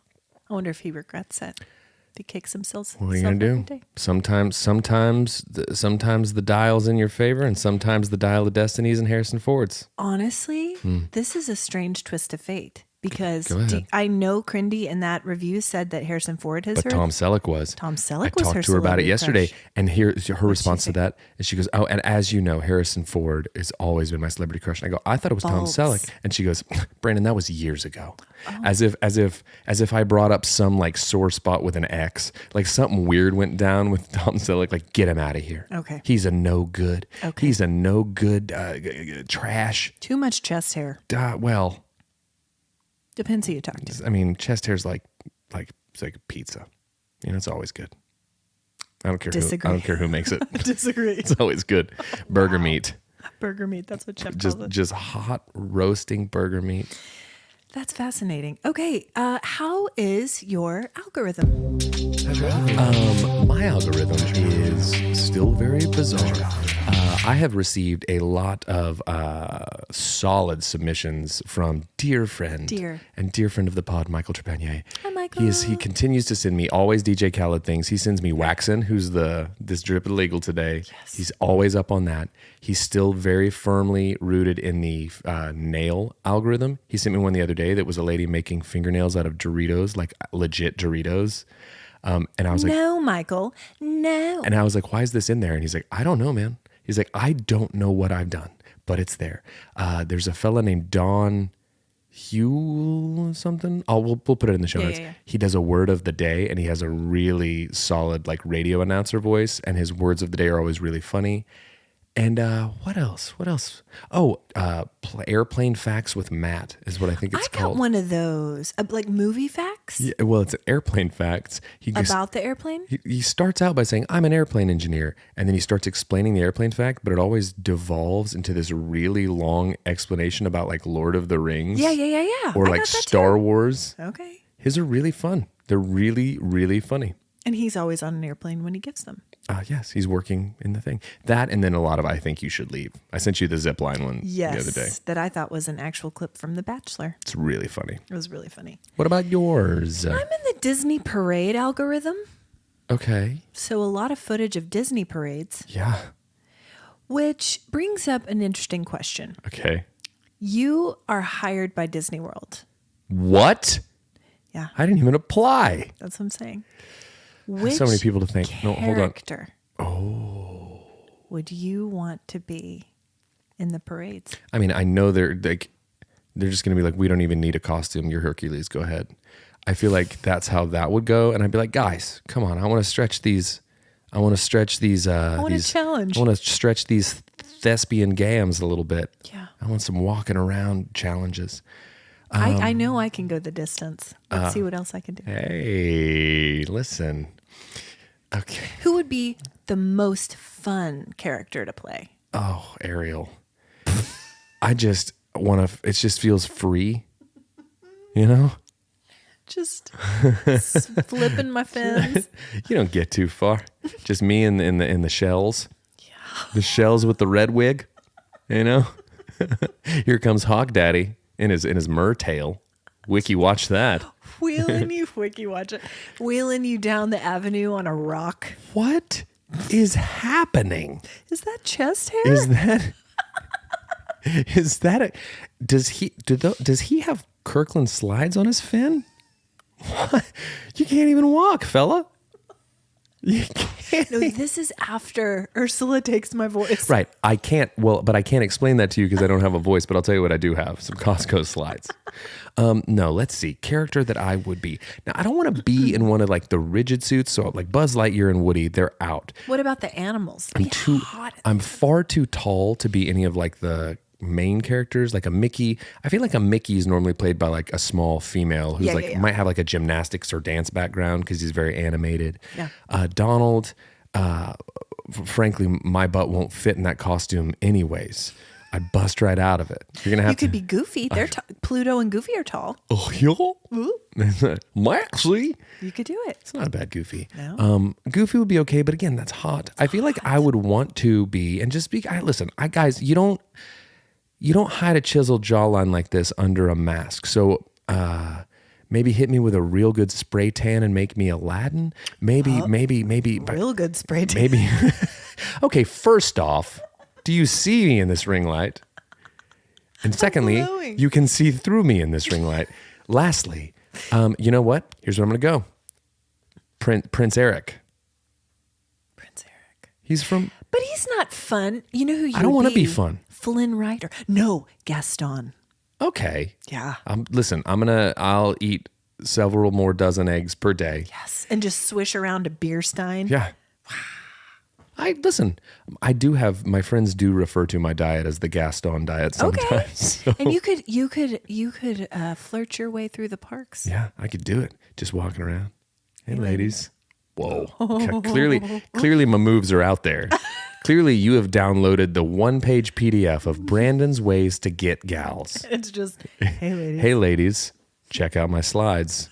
I wonder if he regrets it. If he kicks himself. What are you going to do? Sometimes the dial's in your favor, and sometimes the dial of destiny is in Harrison Ford's. Honestly, this is a strange twist of fate. Because I know Crindy in that review said that Harrison Ford has heard. Tom Selleck was. Tom Selleck was her I talked to her about it yesterday. Crush. And her response to that is she goes, oh, and as you know, Harrison Ford has always been my celebrity crush. And I go, I thought it was Tom Selleck. And she goes, Brandon, that was years ago. Oh. As if I brought up some like sore spot with an X, like something weird went down with Tom Selleck, like get him out of here. Okay. He's a no good. Okay. He's a no good trash. Too much chest hair. Well. Depends who you talk to. I mean, chest hair's like it's like pizza. It's always good. I don't care Disagree. who. I don't care who makes it. Disagree. It's always good. Burger meat. Burger meat. That's what Chef calls it. Just hot roasting burger meat. That's fascinating. Okay, how is your algorithm? My algorithm is still very bizarre. I have received a lot of solid submissions from dear friend and dear friend of the pod, Michael Trepanier. Hi, Michael. He continues to send me always DJ Khaled things. He sends me Waxin, who's this drip illegal today. Yes. He's always up on that. He's still very firmly rooted in the nail algorithm. He sent me one the other day that was a lady making fingernails out of Doritos, like legit Doritos. And I was like, no, Michael, no. And I was like, why is this in there? And he's like, I don't know, man. He's like, I don't know what I've done, but it's there. There's a fella named Don Hugh something. We'll put it in the show notes. Yeah. He does a word of the day, and he has a really solid like radio announcer voice, and his words of the day are always really funny. And what else? Oh, Airplane Facts with Matt is what I think it's called. I got one of those, like movie facts. Yeah, well, it's an Airplane Facts. About the airplane? He starts out by saying, I'm an airplane engineer. And then he starts explaining the airplane fact, but it always devolves into this really long explanation about like Lord of the Rings. Yeah. Or like Star Wars. Okay. His are really fun. They're really, really funny. And he's always on an airplane when he gives them. Yes, he's working in the thing. That and then a lot of I Think You Should Leave. I sent you the zipline one the other day. That I thought was an actual clip from The Bachelor. It's really funny. It was really funny. What about yours? I'm in the Disney parade algorithm. Okay. So a lot of footage of Disney parades. Yeah. Which brings up an interesting question. Okay. You are hired by Disney World. What? Yeah. I didn't even apply. That's what I'm saying. So many people to think. No, hold on. Oh. Would you want to be in the parades? I mean, I know they're just going to be like, we don't even need a costume. You're Hercules. Go ahead. I feel like that's how that would go. And I'd be like, guys, come on. I want to stretch these. I want to challenge. I want to stretch these thespian gams a little bit. Yeah. I want some walking around challenges. I know I can go the distance. Let's see what else I can do. Hey, listen. Okay. Who would be the most fun character to play? Oh, Ariel. I just want to, it just feels free, you know? Just flipping my fins. You don't get too far. Just me in the shells. Yeah. The shells with the red wig, you know? Here comes Hawk Daddy in his mertail. Wiki watch that. Wheeling you down the avenue on a rock. What is happening? Is that chest hair? Does he have Kirkland slides on his fin? What? You can't even walk, fella. You can't. No, this is after Ursula takes my voice. Right. I can't explain that to you because I don't have a voice, but I'll tell you what I do have. Some Costco slides. No, let's see. Character that I would be. Now, I don't want to be in one of like the rigid suits. So like Buzz Lightyear and Woody, they're out. What about the animals? I'm far too tall to be any of like the main characters, like a Mickey. I feel like a Mickey is normally played by like a small female who's might have like a gymnastics or dance background because he's very animated. Yeah. Donald, frankly, my butt won't fit in that costume anyways. I'd bust right out of it. You're gonna have to be Goofy. They're Pluto and Goofy are tall. Oh, yeah. Maxie. You could do it. It's not a bad Goofy. No. Goofy would be okay, but again, that's hot. I feel like I would want to be and just be. Listen, guys, you don't hide a chiseled jawline like this under a mask. So maybe hit me with a real good spray tan and make me Aladdin. Maybe. Real good spray tan. Maybe. Okay, first off, do you see me in this ring light? And secondly, you can see through me in this ring light. Lastly, you know what? Here's where I'm going to go. Prince Eric. He's from... But he's not fun. You know who you I don't want to be fun. Flynn Rider. No, Gaston. Okay. Yeah. Listen, I'll eat several more dozen eggs per day. Yes. And just swish around a beer stein. Yeah. I do have, my friends do refer to my diet as the Gaston diet sometimes. Okay. So. And you could flirt your way through the parks. Yeah, I could do it. Just walking around. Hey, ladies. Whoa. Clearly my moves are out there. Clearly you have downloaded the 1-page PDF of Brandon's ways to get gals. It's just, hey, ladies. Hey, ladies, check out my slides.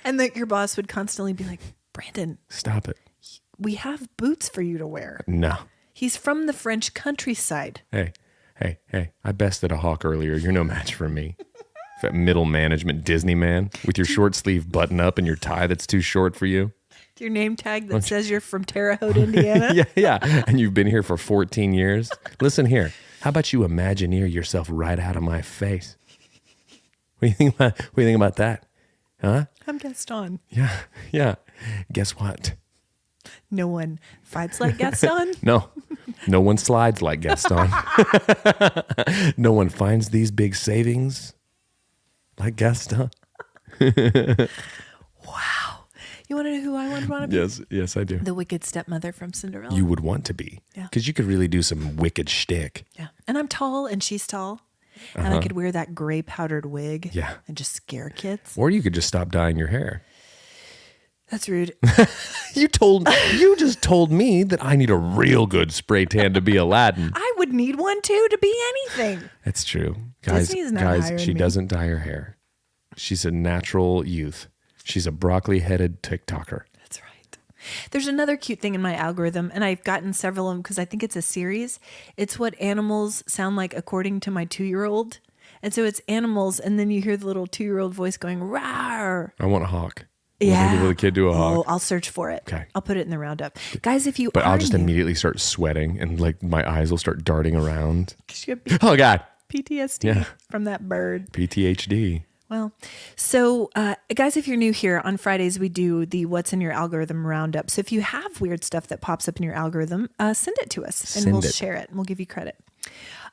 And that your boss would constantly be like, Brandon, Stop it. we have boots for you to wear. No. He's from the French countryside. Hey. I bested a hawk earlier. You're no match for me. That middle management Disney man with your short sleeve button up and your tie that's too short for you. Your name tag that says you're from Terre Haute, Indiana. Yeah. And you've been here for 14 years. Listen here. How about you imagineer yourself right out of my face? What do you think about that? Huh? I'm Gaston. Yeah. Guess what? No one fights like Gaston. No one slides like Gaston. No one finds these big savings like Gaston. Wow. You want to know who I want to be? Yes, I do. The wicked stepmother from Cinderella. You would want to be. Yeah. Because you could really do some wicked shtick. Yeah. And I'm tall and she's tall. And I could wear that gray powdered wig. Yeah. And just scare kids. Or you could just stop dyeing your hair. That's rude. You just told me that I need a real good spray tan to be Aladdin. I would need one too to be anything. That's true. Guys, Disney's not hiring she me. doesn't dye her hair. She's a natural youth. She's a broccoli-headed TikToker. That's right. There's another cute thing in my algorithm, and I've gotten several of them because I think it's a series. It's what animals sound like according to my 2-year-old. And so it's animals, and then you hear the little 2-year-old voice going, rawr. I want a hawk. Yeah. Will the kid do a hawk? Oh, I'll search for it. Okay. I'll put it in the roundup. Guys, if you But are I'll just new- immediately start sweating and like my eyes will start darting around. 'cause you have Oh, God. PTSD from that bird. PTHD. Well, so guys, if you're new here, on Fridays we do the What's in Your Algorithm roundup. So if you have weird stuff that pops up in your algorithm, send it to us and we'll share it and we'll give you credit.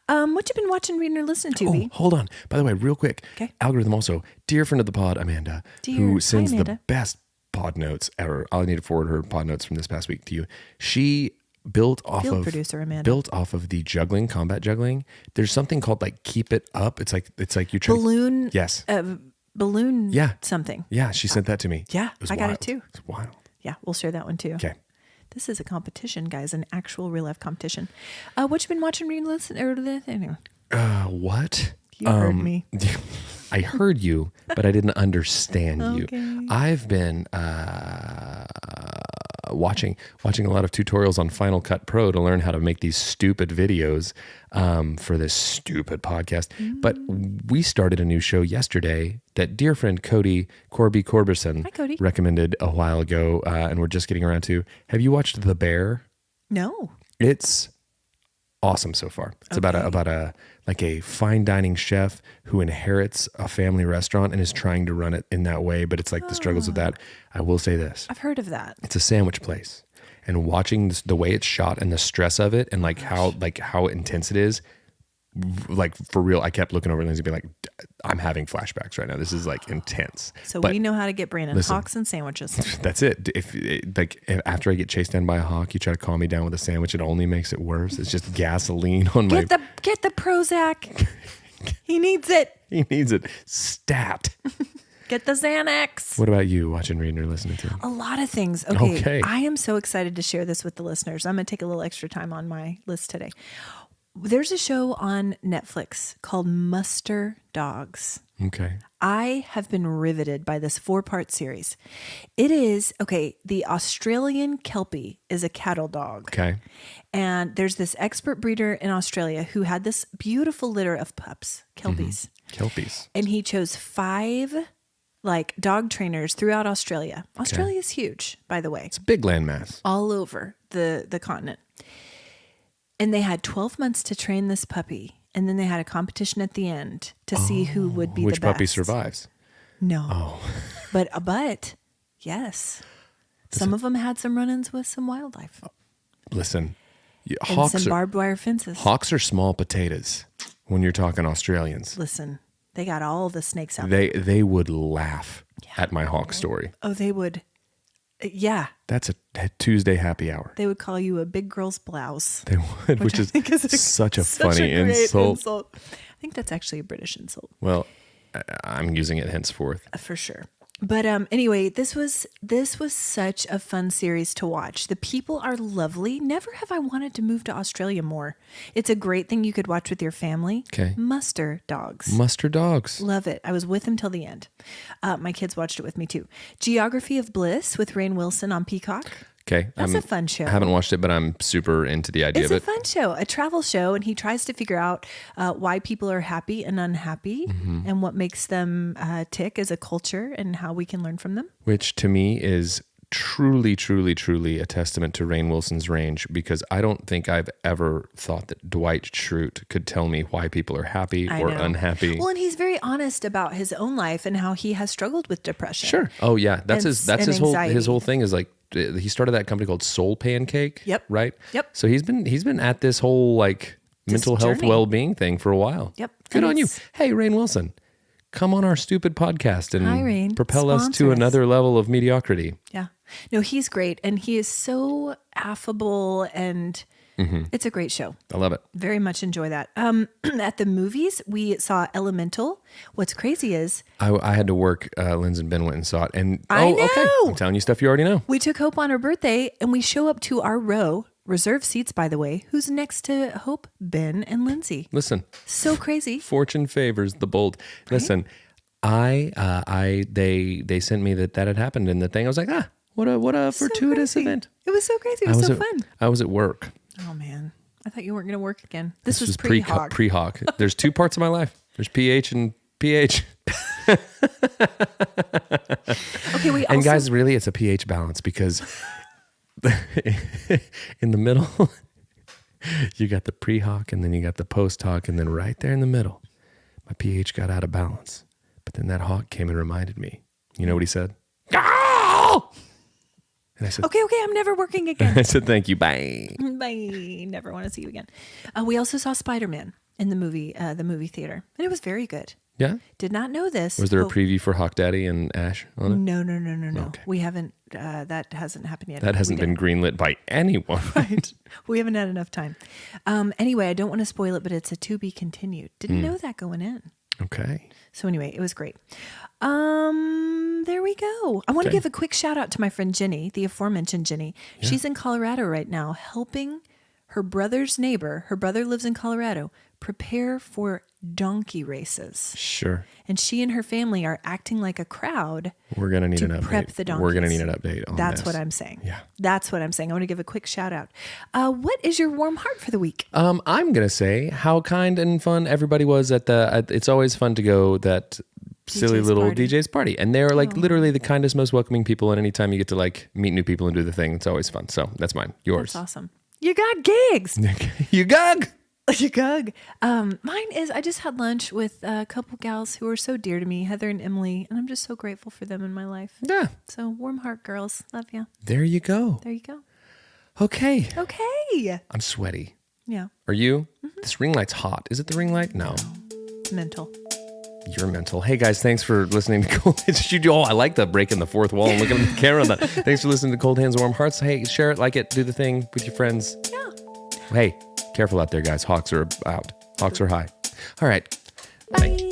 What you been watching, reading, or listening to, B? Hold on. By the way, real quick. Okay. Algorithm also, dear friend of the pod, Amanda, who sends the best pod notes ever. I'll need to forward her pod notes from this past week to you. She built off Field of producer Amanda. built off of the juggling, combat juggling. There's something called like keep it up. It's like you're trying Balloon. Yes. Balloon. Yeah. Something. Yeah, she sent that to me. Yeah, was I got wild. it too. It's wild. Yeah, we'll share that one too. Okay. This is a competition, guys, an actual real life competition. What you been watching, reading, listening, or anyway? What? You heard me. I heard you, but I didn't understand Okay. you. I've been watching a lot of tutorials on Final Cut Pro to learn how to make these stupid videos for this stupid podcast. But we started a new show yesterday that dear friend Corby Corberson Hi, Cody. recommended a while ago, and we're just getting around to. Have you watched The Bear? No. It's awesome so far. It's about a like a fine dining chef who inherits a family restaurant and is trying to run it in that way, but it's like the struggles of that. I will say this. I've heard of that. It's a sandwich place. And watching the way it's shot and the stress of it and how intense it is, like for real, I kept looking over and being like, I'm having flashbacks right now. This is like intense. So But we know how to get Brandon listen. hawks and sandwiches. that's it. If after I get chased down by a hawk, you try to calm me down with a sandwich, it only makes it worse. It's just gasoline on my. Get the Prozac. He needs it. He needs it. Stat. Get the Xanax. What about you? Watching, reading, or listening to? A lot of things. Okay. Okay. I am so excited to share this with the listeners. I'm going to take a little extra time on my list today. There's a show on Netflix called Muster Dogs. Okay. I have been riveted by this 4-part series. It is, the Australian Kelpie is a cattle dog. Okay. And there's this expert breeder in Australia who had this beautiful litter of pups, Kelpies. Kelpies. And he chose 5 dog trainers throughout Australia. Australia is huge, by the way. It's a big landmass. All over the continent. And they had 12 months to train this puppy. And then they had a competition at the end to see who would be the best. Which puppy survives? No. Oh. But yes. Some of them had some run-ins with some wildlife. Listen, And some barbed wire fences. hawks are small potatoes when you're talking Australians. Listen, they got all the snakes out there. They would laugh at my hawk story. Oh, they would. Yeah. That's a Tuesday happy hour. They would call you a big girl's blouse. They would, which I is think is such a such funny a great insult. I think that's actually a British insult. Well, I'm using it henceforth. For sure. But anyway, this was such a fun series to watch. The people are lovely. Never have I wanted to move to Australia more. It's a great thing you could watch with your family. Okay. Muster dogs. Muster dogs. Love it. I was with them till the end. My kids watched it with me too. Geography of Bliss with Rainn Wilson on Peacock. Okay. That's a fun show. I haven't watched it, but I'm super into the idea of it. It's a fun show, a travel show, and he tries to figure out why people are happy and unhappy and what makes them tick as a culture and how we can learn from them. Which to me is truly, truly, truly a testament to Rainn Wilson's range, because I don't think I've ever thought that Dwight Schrute could tell me why people are happy or unhappy. Well, and he's very honest about his own life and how he has struggled with depression. Sure. Oh yeah, that's his whole thing is like, he started that company called Soul Pancake. Yep. Right. Yep. So he's been at this whole like mental health well-being thing for a while. Yep. Good on you. Hey, Rainn Wilson, come on our stupid podcast and Hi, Rainn. propel us Sponsor to us. another level of mediocrity. Yeah. No, he's great. And he is so affable and it's a great show. I love it. Very much enjoy that. At the movies, we saw Elemental. What's crazy is I had to work. Linz and Ben went and saw it. And I know. Okay. I'm telling you stuff you already know. we took Hope on her birthday and we show up to our row, reserved seats, by the way. Who's next to Hope? Ben and Lindsay. Listen, So crazy. fortune favors the bold. Listen, they sent me that had happened in the thing. I was like, what a fortuitous crazy. event. It was so crazy. It was so fun. I was at work. Oh, man. I thought you weren't going to work again. This was pre-hawk. Pre-hawk. There's two parts of my life. There's PH and PH. Okay, we And guys, really, it's a pH balance, because in the middle, you got the pre-hawk and then you got the post-hawk, and then right there in the middle, my pH got out of balance. But then that hawk came and reminded me. You know what he said? Oh! And I said, Okay, I'm never working again. I said, thank you, bye. Bye. Never want to see you again. We also saw Spider-Man in the movie theater, and it was very good. Yeah? Did not know this. Was there a preview for Hawk Daddy and Ash on it? No. Okay. We haven't. That hasn't happened yet. That hasn't been greenlit by anyone. Right. We haven't had enough time. Anyway, I don't want to spoil it, but it's a to be continued. Didn't know that going in. Okay. So anyway, it was great. There we go. I want to give a quick shout out to my friend Jenny, the aforementioned Jenny. Yeah. She's in Colorado right now helping her brother's neighbor. Her brother lives in Colorado. Prepare for donkey races. Sure. And she and her family are acting like a crowd. We're going to need an update. Prep the donkeys. We're going to need an update on That's this. what I'm saying. Yeah. That's what I'm saying. I want to give a quick shout out. What is your warm heart for the week? I'm going to say how kind and fun everybody was at it's always fun to go that silly DJ's little party. DJ's party. And they're like literally the kindest, most welcoming people. And anytime you get to like meet new people and do the thing, it's always fun. So that's mine. Yours. That's awesome. You got gigs. You gug. You gug. Mine is I just had lunch with a couple gals who are so dear to me, Heather and Emily, and I'm just so grateful for them in my life. Yeah. So warm heart, girls. Love you. There you go. There you go. Okay. Okay. I'm sweaty. Yeah. Are you? This ring light's hot. Is it the ring light? No. It's mental. You're mental. Hey guys, thanks for listening to Cold Hands. I like the breaking the fourth wall and looking at the camera. Thanks for listening to Cold Hands, Warm Hearts. Hey, share it, like it, do the thing with your friends. Yeah. Hey, careful out there, guys. Hawks are out. Hawks are high. All right. Bye.